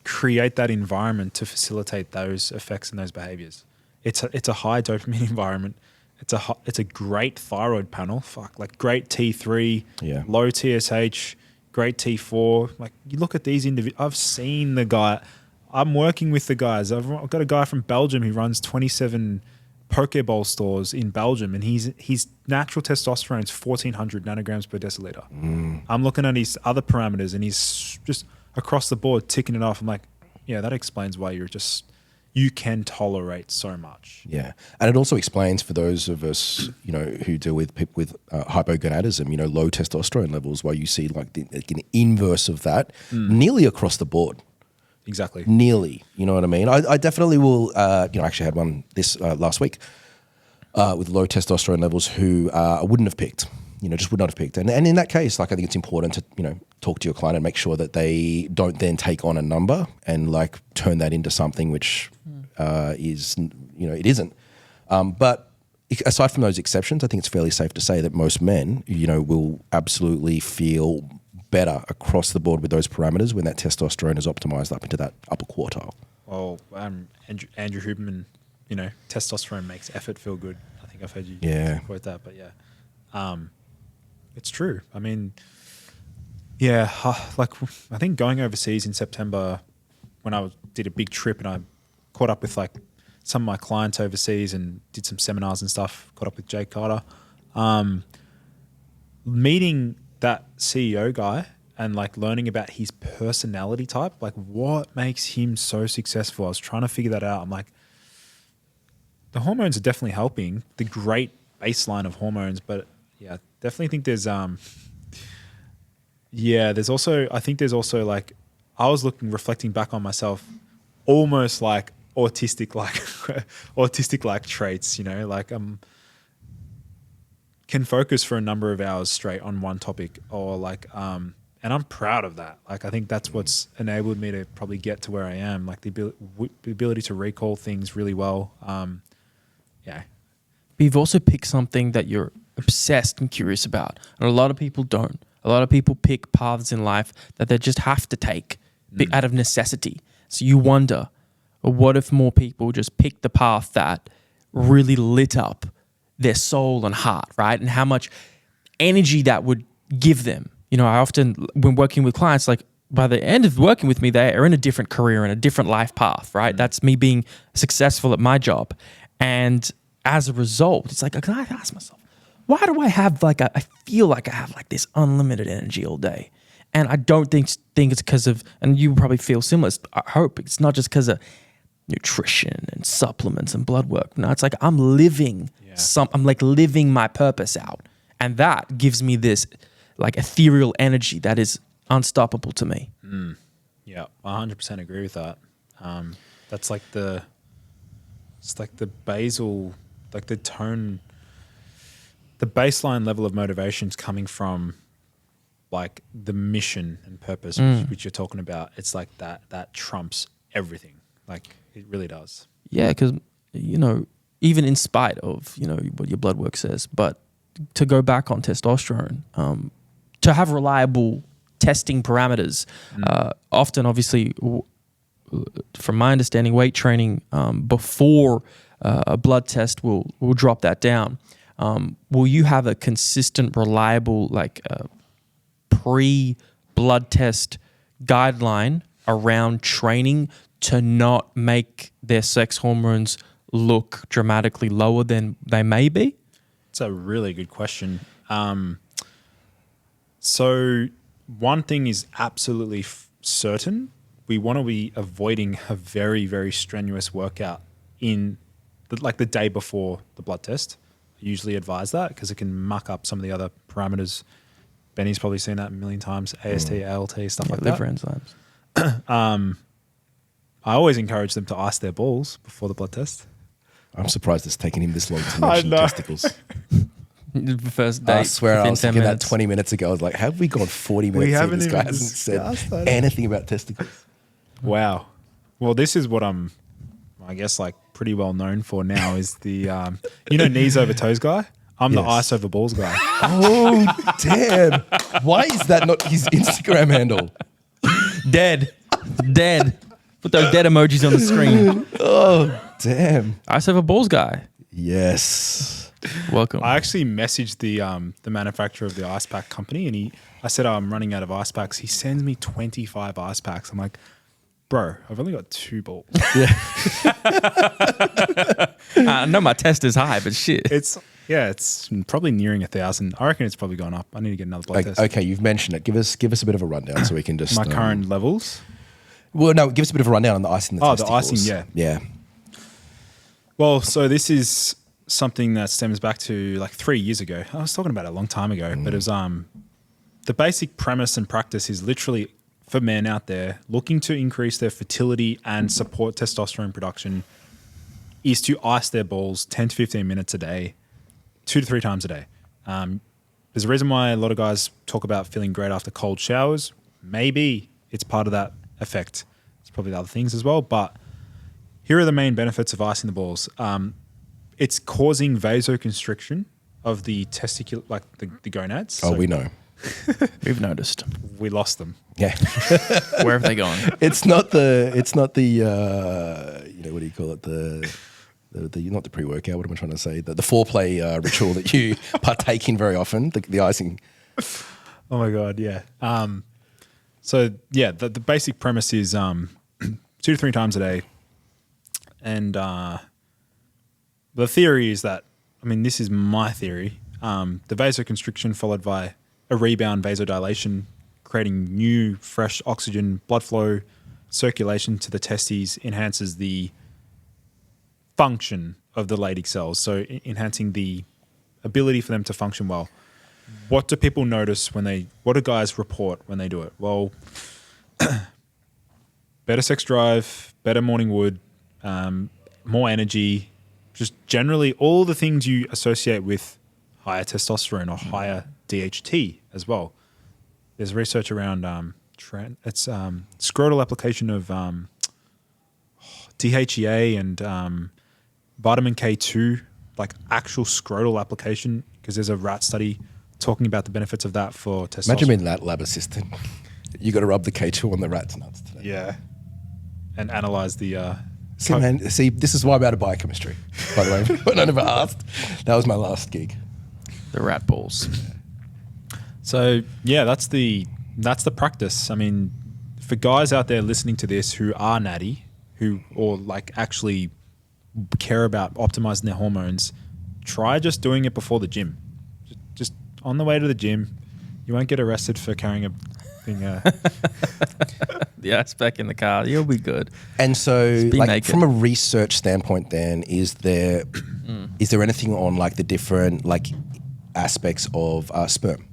create that environment to facilitate those effects and those behaviors? It's a high dopamine environment. It's a great thyroid panel. Like great T3, Yeah. low TSH, great T4. Like you look at these individuals. I've seen the guy. I'm working with the guys. I've got a guy from Belgium who runs 27 Pokeball stores in Belgium, and his natural testosterone is 1,400 nanograms per deciliter. I'm looking at his other parameters, and he's just across the board ticking it off. I'm like, yeah, that explains why you can tolerate so much. Yeah. And it also explains for those of us, who deal with people with hypogonadism, low testosterone levels, why you see like an inverse of that nearly across the board. Exactly. Nearly, you know what I mean? I definitely will, actually had one this last week with low testosterone levels who I wouldn't have picked, just would not have picked. And in that case, like I think it's important to, talk to your client and make sure that they don't then take on a number and like turn that into something which is, it isn't. But aside from those exceptions, I think it's fairly safe to say that most men, will absolutely feel better across the board with those parameters when that testosterone is optimized up into that upper quartile. Well, Andrew Huberman, testosterone makes effort feel good. I think I've heard you quote that, but yeah, it's true. I mean, yeah, like I think going overseas in September when I did a big trip and I caught up with like some of my clients overseas and did some seminars and stuff, caught up with Jake Carter, meeting that CEO guy and like learning about his personality type, like what makes him so successful. I was trying to figure that out. I'm like, the hormones are definitely helping, the great baseline of hormones, but yeah, definitely think there's there's also like, I was reflecting back on myself, almost like autistic like traits, like can focus for a number of hours straight on one topic, or like and I'm proud of that. Like I think that's what's enabled me to probably get to where I am, like the ability to recall things really well. Yeah. But you've also picked something that you're obsessed and curious about, and a lot of people don't. A lot of people pick paths in life that they just have to take out of necessity. So you wonder, what if more people just pick the path that really lit up their soul and heart, right? And how much energy that would give them. I often, when working with clients, like by the end of working with me, they are in a different career and a different life path, right? That's me being successful at my job. And as a result, it's like, I ask myself, why do I have I feel like I have like this unlimited energy all day? And I don't think it's because of, and you probably feel similar, I hope it's not just because of nutrition and supplements and blood work. No, it's like I'm living I'm like living my purpose out. And that gives me this like ethereal energy that is unstoppable to me. Yeah, 100% agree with that. That's like the basal, like the tone, the baseline level of motivation's coming from like the mission and purpose, which you're talking about. It's like that trumps everything. Like it really does. Yeah, because, even in spite of, what your blood work says, but to go back on testosterone, to have reliable testing parameters, often obviously, from my understanding, weight training before a blood test will drop that down. Will you have a consistent, reliable, like pre-blood test guideline around training to not make their sex hormones look dramatically lower than they may be? It's a really good question. So one thing is absolutely certain. We want to be avoiding a very, very strenuous workout in like the day before the blood test. I usually advise that because it can muck up some of the other parameters. Benny's probably seen that a million times. AST, ALT, stuff like liver that. enzymes. I always encourage them to ice their balls before the blood test. I'm surprised it's taken him this long to I mention know. testicles. The first date. I swear I within was 10 thinking that minutes. 20 minutes ago. I was like, have we gone 40 minutes and haven't this guy even hasn't discussed said that. anything about testicles? Wow. Well, this is what I'm, I guess, like pretty well known for now is the, knees over toes guy. I'm the Yes. ice over balls guy. Oh, damn. Why is that not his Instagram handle? Dead. Put those dead emojis on the screen. Oh, damn. Ice over balls guy. Yes. Welcome. I actually messaged the manufacturer of the ice pack company, and I said, I'm running out of ice packs. He sends me 25 ice packs. I'm like, bro, I've only got 2 balls. I know my test is high, but shit. It's probably nearing 1,000. I reckon it's probably gone up. I need to get another blood test. Okay, you've mentioned it. Give us a bit of a rundown so we can just... My current levels. Well, no, give us a bit of a rundown on the icing the Oh, the testicles. icing, Yeah. Well, so this is something that stems back to like 3 years ago. I was talking about it a long time ago, but it was the basic premise and practice is literally for men out there looking to increase their fertility and support testosterone production is to ice their balls 10 to 15 minutes a day, 2 to 3 times a day. There's a reason why a lot of guys talk about feeling great after cold showers. Maybe it's part of that effect. It's probably the other things as well, but here are the main benefits of icing the balls. It's causing vasoconstriction of the testicle, like the gonads. Oh, So we know. We've noticed. we lost them. Yeah. Where have they gone? It's not the what do you call it? The not the pre-workout, what am I trying to say? The foreplay ritual that you partake in very often, the icing. Oh my God, yeah. The basic premise is 2 to 3 times a day. And the theory is that, this is my theory, the vasoconstriction followed by a rebound vasodilation, creating new, fresh oxygen, blood flow, circulation to the testes, enhances the function of the Leydig cells, so enhancing the ability for them to function well. What do people notice what do guys report when they do it? Well, better sex drive, better morning wood, more energy, just generally all the things you associate with higher testosterone or higher DHT as well. There's research around scrotal application of DHEA and vitamin K2, like actual scrotal application, because there's a rat study talking about the benefits of that for testosterone. Imagine being that lab assistant. You got to rub the K2 on the rat's nuts today. Yeah. And analyze the... See, this is why I'm out of biochemistry, by the way. When I never asked. That was my last gig. The rat balls. So, yeah, that's the practice. For guys out there listening to this who are natty, or like actually care about optimizing their hormones, try just doing it before the gym. Just on the way to the gym. You won't get arrested for carrying a thing. The ice pack in the car. You'll be good. And so, like, naked. from a research standpoint, then is there anything on like the different like aspects of sperm?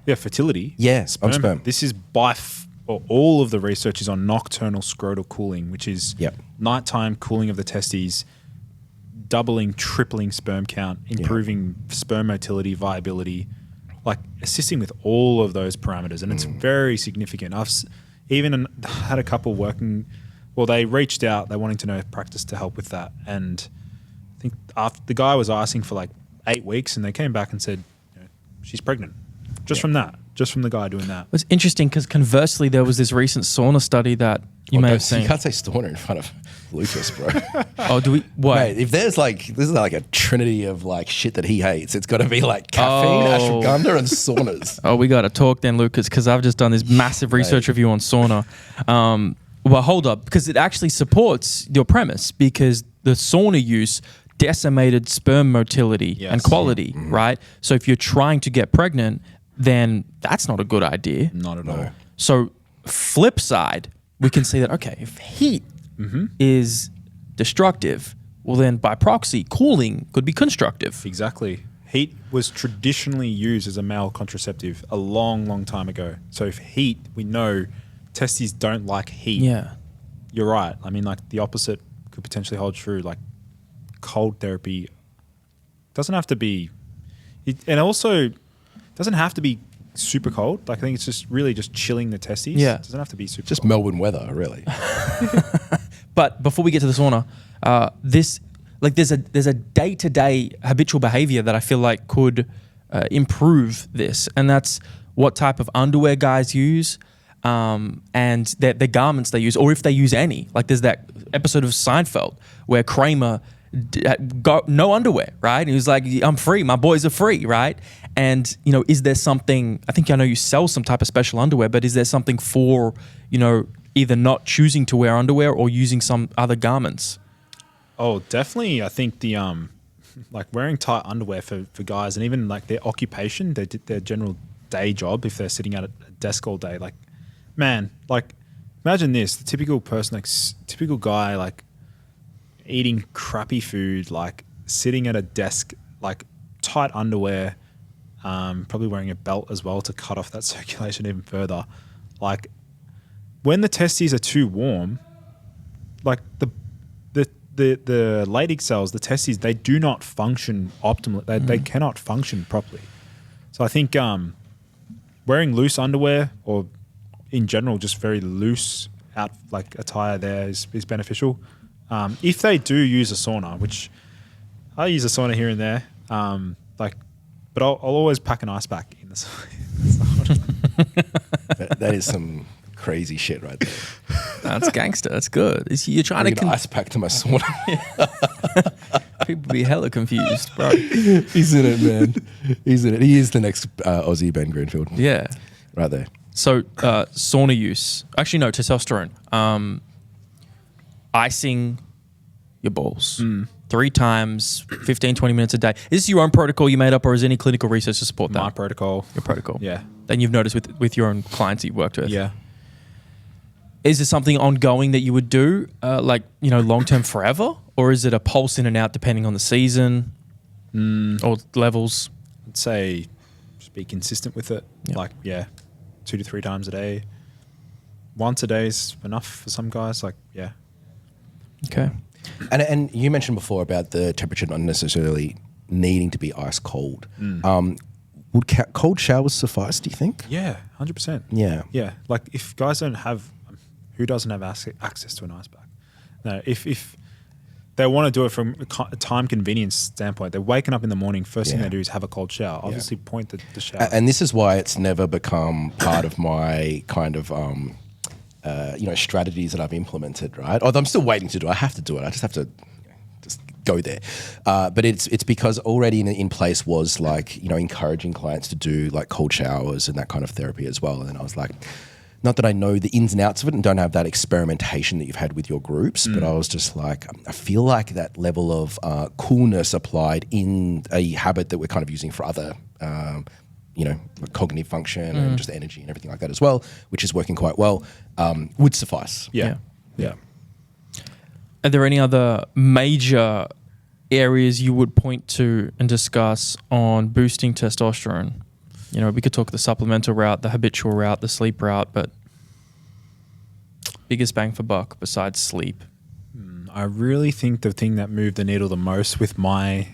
Yeah, fertility. Yeah, on sperm. This is all of the research is on nocturnal scrotal cooling, which is nighttime cooling of the testes, doubling, tripling sperm count, improving sperm motility, viability, like assisting with all of those parameters. And it's very significant. I've even had a couple working, they reached out, they wanting to know practice to help with that. And I think after the guy was icing for like 8 weeks and they came back and said, she's pregnant. Just from the guy doing that. It's interesting because conversely, there was this recent sauna study that you may have seen. You can't say sauna in front of Lucas, bro. Oh, do we? What? Mate, if there's this is like a trinity of like shit that he hates, it's got to be like caffeine, ashwagandha, and saunas. Oh, we got to talk then, Lucas, because I've just done this massive research review on sauna. Well, hold up, because it actually supports your premise, because the sauna use decimated sperm motility and quality, right? So if you're trying to get pregnant, then that's not a good idea. Not at all. So flip side, we can see that, okay, if heat is destructive, well then by proxy, cooling could be constructive. Exactly. Heat was traditionally used as a male contraceptive a long, long time ago. So if heat, we know testes don't like heat. Yeah. You're right. I mean, like the opposite could potentially hold true. Like cold therapy doesn't have to be, and also doesn't have to be super cold. Like I think it's just really just chilling the testes. Yeah. It doesn't have to be super Just cold. Melbourne weather, really. But before we get to the sauna, there's a day-to-day habitual behavior that I feel like could improve this, and that's what type of underwear guys use, and the garments they use, or if they use any. Like there's that episode of Seinfeld where Kramer got no underwear, right? And he was like, "I'm free. My boys are free," right? And is there something? I think I know you sell some type of special underwear, but is there something for either not choosing to wear underwear or using some other garments? Oh, definitely. I think the like wearing tight underwear for guys, and even like their occupation, their general day job, if they're sitting at a desk all day, like, man, like imagine this, the typical person, like typical guy, like eating crappy food, like sitting at a desk, like tight underwear, probably wearing a belt as well to cut off that circulation even further. Like when the testes are too warm, like the Leydig cells, the testes, they do not function optimally. They cannot function properly. So I think wearing loose underwear, or in general just very loose attire there is beneficial. If they do use a sauna, which I use a sauna here and there, but I'll always pack an ice pack in the sauna. That is some crazy shit right there. That's gangster. That's good. You're trying to ice pack to my sauna. People be hella confused, bro. He's in it, man. He's in it. He is the next Aussie Ben Greenfield. Yeah. Right there. So sauna use. Actually, no, testosterone. Icing your balls 3 times, 15, 20 minutes a day. Is this your own protocol you made up, or is any clinical research to support that? My protocol. Your protocol. Yeah. Then you've noticed with your own clients that you've worked with. Yeah. Is this something ongoing that you would do, long-term forever? Or is it a pulse in and out depending on the season or levels? I'd say just be consistent with it. Yeah. 2 to 3 times a day. Once a day is enough for some guys. Okay. And you mentioned before about the temperature not necessarily needing to be ice cold. Would cold showers suffice, do you think? Yeah, 100%. Yeah. Yeah. Like if guys don't have, who doesn't have access to an ice pack? No, if they want to do it from a time convenience standpoint, they're waking up in the morning, first thing they do is have a cold shower. Obviously point the shower. And this is why it's never become part of my kind of, strategies that I've implemented, right? Although I'm still waiting to do it. I have to do it. I just have to just go there. But it's because already in place was encouraging clients to do like cold showers and that kind of therapy as well. And then I was like, not that I know the ins and outs of it and don't have that experimentation that you've had with your groups, but I was just like, I feel like that level of coolness applied in a habit that we're kind of using for other, like cognitive function and just energy and everything like that as well, which is working quite well, would suffice. Yeah. Are there any other major areas you would point to and discuss on boosting testosterone? We could talk the supplemental route, the habitual route, the sleep route, but biggest bang for buck besides sleep? I really think the thing that moved the needle the most with my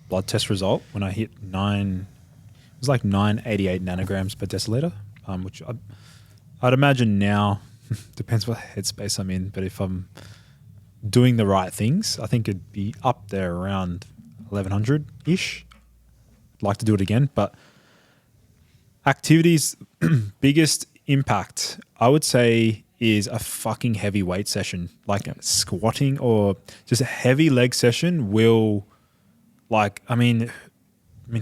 blood test result when I hit 988 nanograms per deciliter, which I'd imagine now, depends what headspace I'm in, but if I'm doing the right things, I think it'd be up there around 1100-ish. I'd like to do it again, but activities, biggest impact, I would say, is a fucking heavy weight session. Squatting or just a heavy leg session will, I mean,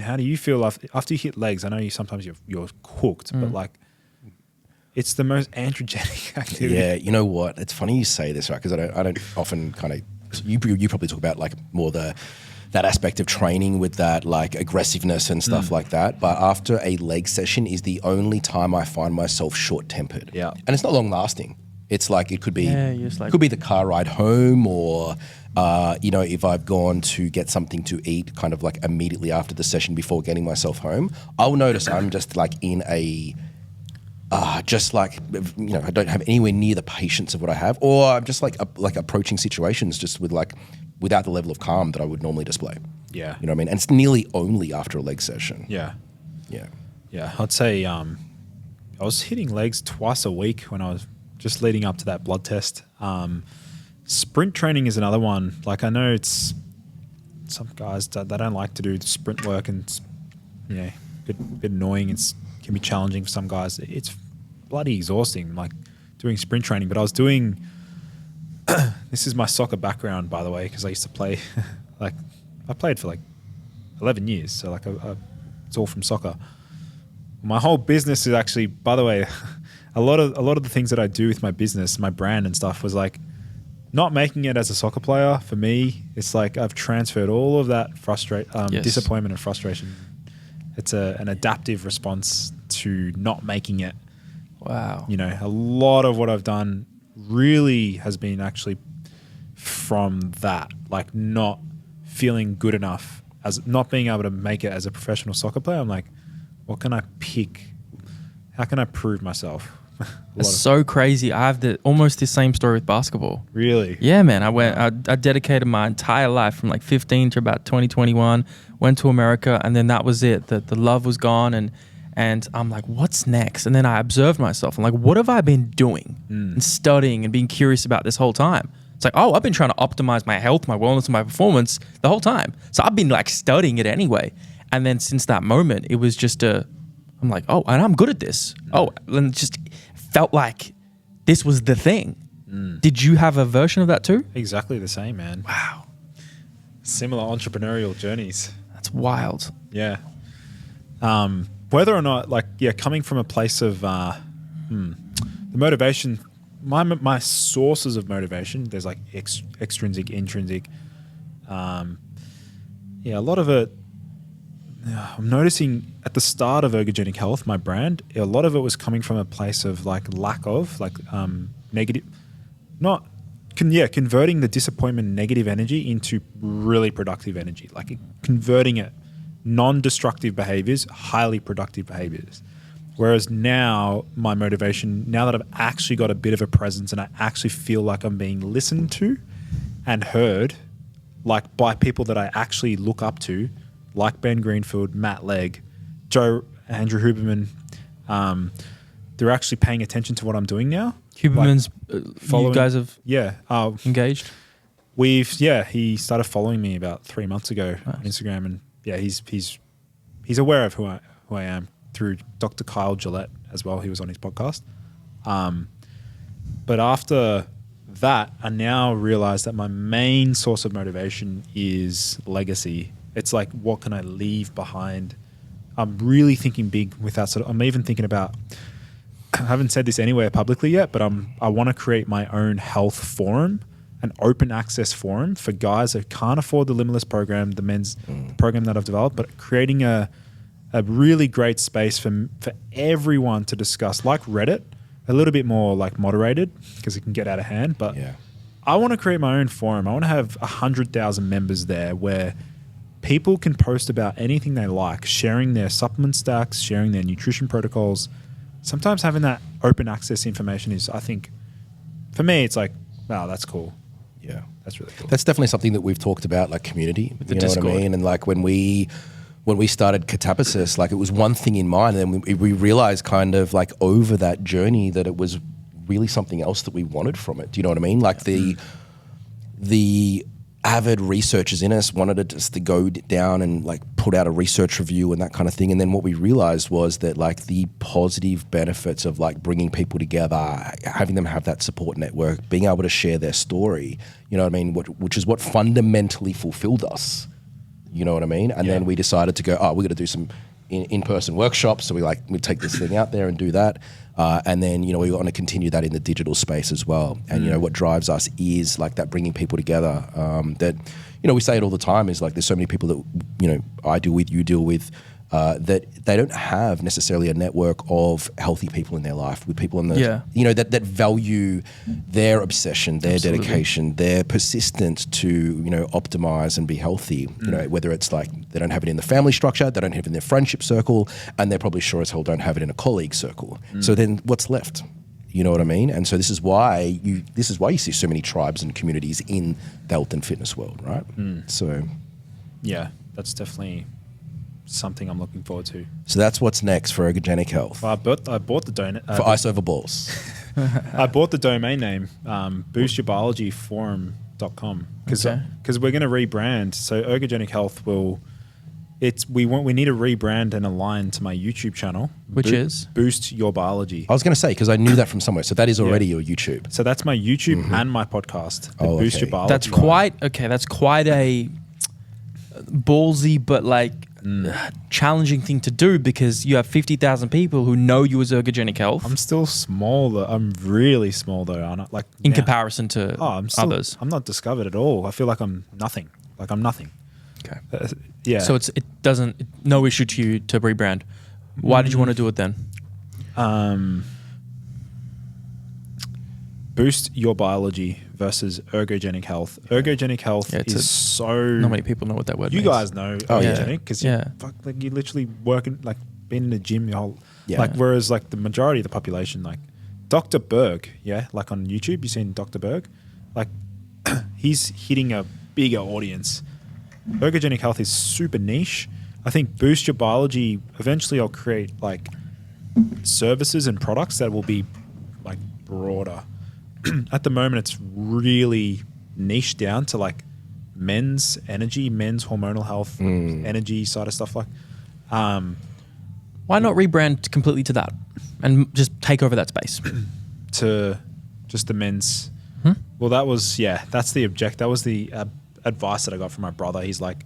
how do you feel after you hit legs? I know sometimes you're cooked, but it's the most androgenic activity. Yeah, you know what? It's funny you say this, right? Because I don't often kind of, you probably talk about more that aspect of training with that aggressiveness and stuff like that. But after a leg session is the only time I find myself short-tempered. Yeah. And it's not long lasting. It's like it could be you're the car ride home, or if I've gone to get something to eat kind of like immediately after the session before getting myself home, I'll notice I'm just like in a I don't have anywhere near the patience of what I have, or I'm just like approaching situations just with like without the level of calm that I would normally display. Yeah. You know what I mean? And it's nearly only after a leg session. Yeah. Yeah. Yeah. I'd say I was hitting legs twice a week when I was just leading up to that blood test. Sprint training is another one. Like I know it's some guys they don't like to do the sprint work, and it's, a bit annoying. It can be challenging for some guys. It's bloody exhausting, like doing sprint training. But I was doing. This is my soccer background, by the way, because I used to play. I played for like 11 years, so like it's all from soccer. My whole business is actually, by the way, a lot of the things that I do with my business, my brand and stuff, was like not making it as a soccer player. For me, it's like I've transferred all of that disappointment and frustration. It's an adaptive response to not making it. Wow. A lot of what I've done really has been actually from that, like not feeling good enough, as not being able to make it as a professional soccer player. I'm like, what can I pick? How can I prove myself? It's so crazy. I have almost the same story with basketball. Really? Yeah, man. I dedicated my entire life from like 15 to about 2021, went to America, and then that was it. The love was gone, and I'm like, what's next? And then I observed myself. I'm like, what have I been doing and studying and being curious about this whole time? It's like, I've been trying to optimize my health, my wellness, and my performance the whole time. So I've been like studying it anyway. And then since that moment, it was just I'm like, and I'm good at this. And it just felt like this was the thing. Did you have a version of that too? Exactly the same, man. Wow. Similar entrepreneurial journeys. That's wild. Yeah. Whether or not, coming from a place of the motivation, my sources of motivation, there's like extrinsic, intrinsic. A lot of it, I'm noticing at the start of Ergogenic Health, my brand, a lot of it was coming from a place of lack of negative, converting the disappointment, negative energy into really productive energy, converting it, non-destructive behaviors, highly productive behaviors. Whereas now my motivation, now that I've actually got a bit of a presence and I actually feel like I'm being listened to and heard, by people that I actually look up to, like Ben Greenfield, Matt Legg, Andrew Huberman, they're actually paying attention to what I'm doing now. Huberman's, you guys have engaged? He started following me about 3 months ago on Instagram, and he's aware of who I am through Dr. Kyle Gillette as well. He was on his podcast. But after that, I now realize that my main source of motivation is legacy. It's like, what can I leave behind? I'm really thinking big with that. I'm even thinking about, I haven't said this anywhere publicly yet, but I want to create my own health forum, an open access forum for guys that can't afford the Limitless program, the men's program that I've developed, but creating a really great space for everyone to discuss, like Reddit, a little bit more moderated because it can get out of hand. But I want to create my own forum. I want to have 100,000 members there where people can post about anything they like, sharing their supplement stacks, sharing their nutrition protocols. Sometimes having that open access information is, I think, for me, it's like, wow, that's cool. Yeah. That's really cool. That's definitely something that we've talked about, community. With the you know Discord. what I mean? And when we started Katabasis, it was one thing in mind, and then we realized kind of over that journey that it was really something else that we wanted from it. Do you know what I mean? The avid researchers in us wanted it just to go down and put out a research review and that kind of thing. And then what we realized was that the positive benefits of bringing people together, having them have that support network, being able to share their story, you know what I mean? Which is what fundamentally fulfilled us. You know what I mean? And then we decided to go, we're going to do some in-person workshops. So we take this thing out there and do that. And then, we want to continue that in the digital space as well. And, what drives us is that bringing people together that, we say it all the time is there's so many people that, I deal with, you deal with, that they don't have necessarily a network of healthy people in their life, with people in the, Yeah. you know, that value their obsession, their Absolutely. dedication, their persistence to, you know, optimize and be healthy. You know, whether it's like they don't have it in the family structure, they don't have it in their friendship circle, and they're probably sure as hell don't have it in a colleague circle. So then what's left? You know what I mean? And so this is why you see so many tribes and communities in the health and fitness world, right? So Yeah, that's definitely something I'm looking forward to. that's what's next for ergogenic health. Well, I bought the For ice over balls. I bought the domain name, boostyourbiologyforum.com, because Okay. we're going to rebrand. So ergogenic health we need to rebrand and align to my YouTube channel, Which is? Boost Your Biology. I was going to say, because I knew that from somewhere. So that is already your YouTube. So that's my YouTube and my podcast, the Oh, Boost okay. Your Biology. That's quite That's quite a ballsy, but like challenging thing to do, because you have 50,000 people who know you as ergogenic health I'm still small though. I'm really small though. I'm not like in now. comparison to others. I'm not discovered at all. I feel like I'm nothing. Like I'm nothing. Okay. Yeah. So no issue to you to rebrand. Why did you want to do it then? Boost Your Biology versus ergogenic health. Ergogenic health is so. Not many people know what that word You means. guys know Oh, yeah. ergogenic because Yeah. you literally working like been in the gym your whole Yeah. like. Whereas like the majority of the population, like Dr. Berg, like on YouTube, you seen Dr. Berg, like he's hitting a bigger audience. Ergogenic health is super niche. I think Boost Your Biology, eventually I'll create like services and products that will be like broader. At the moment, it's really niche down to like men's energy, men's hormonal health, energy side of stuff. Like, Why not rebrand completely to that and just take over that space? to just the men's. Well, that's the object. That was the advice that I got from my brother. He's like,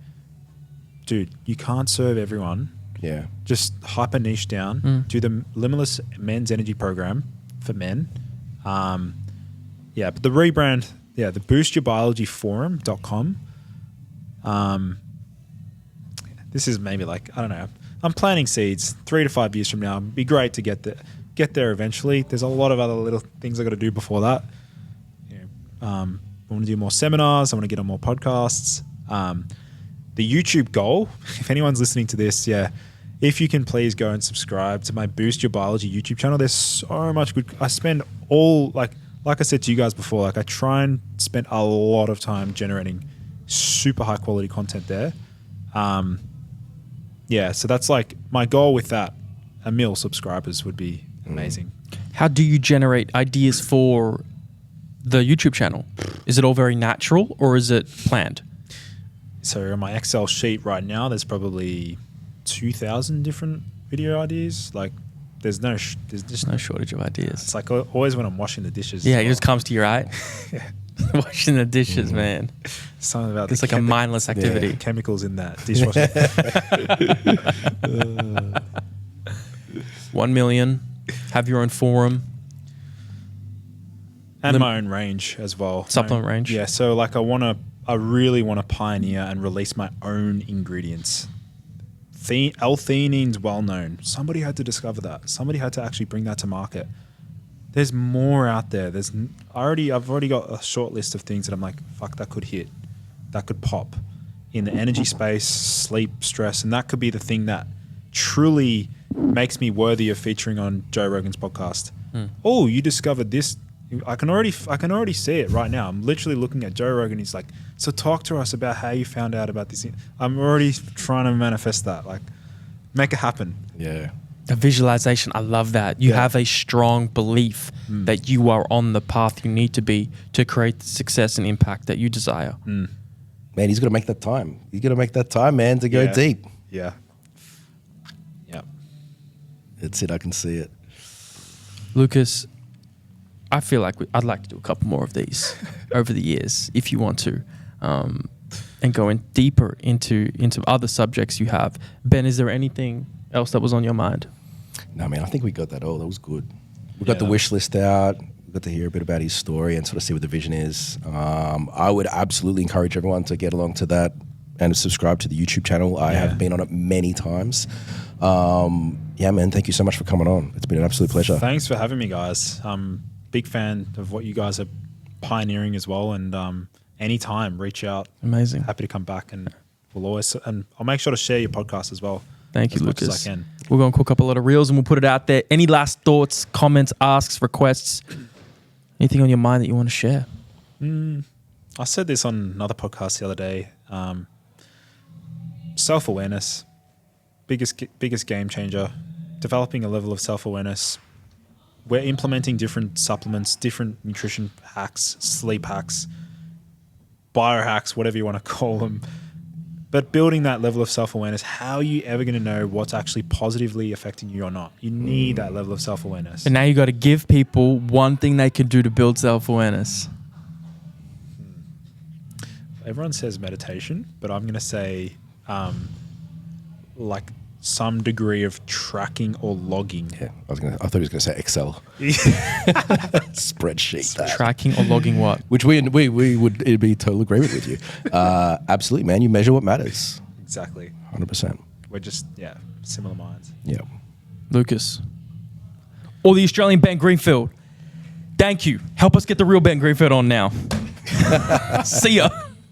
dude, you can't serve everyone. Yeah. Just hyper niche down. Do the Limitless Men's Energy Program for men. But the rebrand, the boostyourbiologyforum.com. This is maybe like, I don't know. I'm planting seeds 3 to 5 years from now. It'd be great to get there eventually. There's a lot of other little things I got to do before that. I want to do more seminars. I want to get on more podcasts. The YouTube goal, if anyone's listening to this, if you can please go and subscribe to my Boost Your Biology YouTube channel. There's so much good. I spend like I said to you guys before, like I try and spend a lot of time generating super high quality content there. So that's like my goal with that. 1 million subscribers would be amazing. How do you generate ideas for the YouTube channel? Is it all very natural or is it planned? So on my Excel sheet right now, there's probably 2,000 different video ideas. Like there's just No shortage of ideas. It's like always when I'm washing the dishes. Yeah, it just comes to your eye. Washing the dishes, man. Something about It's like a mindless activity. chemicals in that dishwasher. 1 million. Have your own forum. And my own range as well. Supplement range? Yeah, so like I really want to pioneer and release my own ingredients. L-theanine's well known. Somebody had to discover that. Somebody had to actually bring that to market. There's more out there. I've already got a short list of things that I'm like, fuck, that could hit. That could pop in the energy space, sleep, stress, and that could be the thing that truly makes me worthy of featuring on Joe Rogan's podcast. Oh, you discovered this. I can already see it right now. I'm literally looking at Joe Rogan. He's like, so talk to us about how you found out about this. I'm already trying to manifest that, like make it happen. Yeah. The visualization, I love that. You have a strong belief that you are on the path you need to be to create the success and impact that you desire. Man, he's got to make that time. He's got to make that time, man, to go deep. Yeah. Yeah. That's it. I can see it. Lucas, I feel like I'd like to do a couple more of these over the years, if you want to, and go in deeper into other subjects you have. Ben, is there anything else that was on your mind? No, man, I think we got that all. That was good. We got the wish list out. We got to hear a bit about his story and sort of see what the vision is. I would absolutely encourage everyone to get along to that and subscribe to the YouTube channel. I have been on it many times. Yeah, man, thank you so much for coming on. It's been an absolute pleasure. Thanks for having me, guys. Big fan of what you guys are pioneering as well. And anytime, reach out. Amazing. Happy to come back, and I'll make sure to share your podcast as well. Thank you, as much Lucas. as I can. We're going to cook up a lot of reels and we'll put it out there. Any last thoughts, comments, asks, requests, anything on your mind that you want to share? I said this on another podcast the other day. Self-awareness, biggest game changer. Developing a level of self-awareness. We're implementing different supplements, different nutrition hacks, sleep hacks, biohacks, whatever you want to call them. But building that level of self-awareness, how are you ever going to know what's actually positively affecting you or not? You need that level of self-awareness. And now you got to give people one thing they can do to build self-awareness. Everyone says meditation, but I'm going to say like some degree of tracking or logging. Yeah, I thought he was going to say Excel. Spreadsheet. That. Tracking or logging what? Which we would it'd be total agreement with you. Absolutely, man. You measure what matters. Exactly. 100%. We're just, similar minds. Yeah. Lucas. Or the Australian Ben Greenfield. Thank you. Help us get the real Ben Greenfield on now. See ya.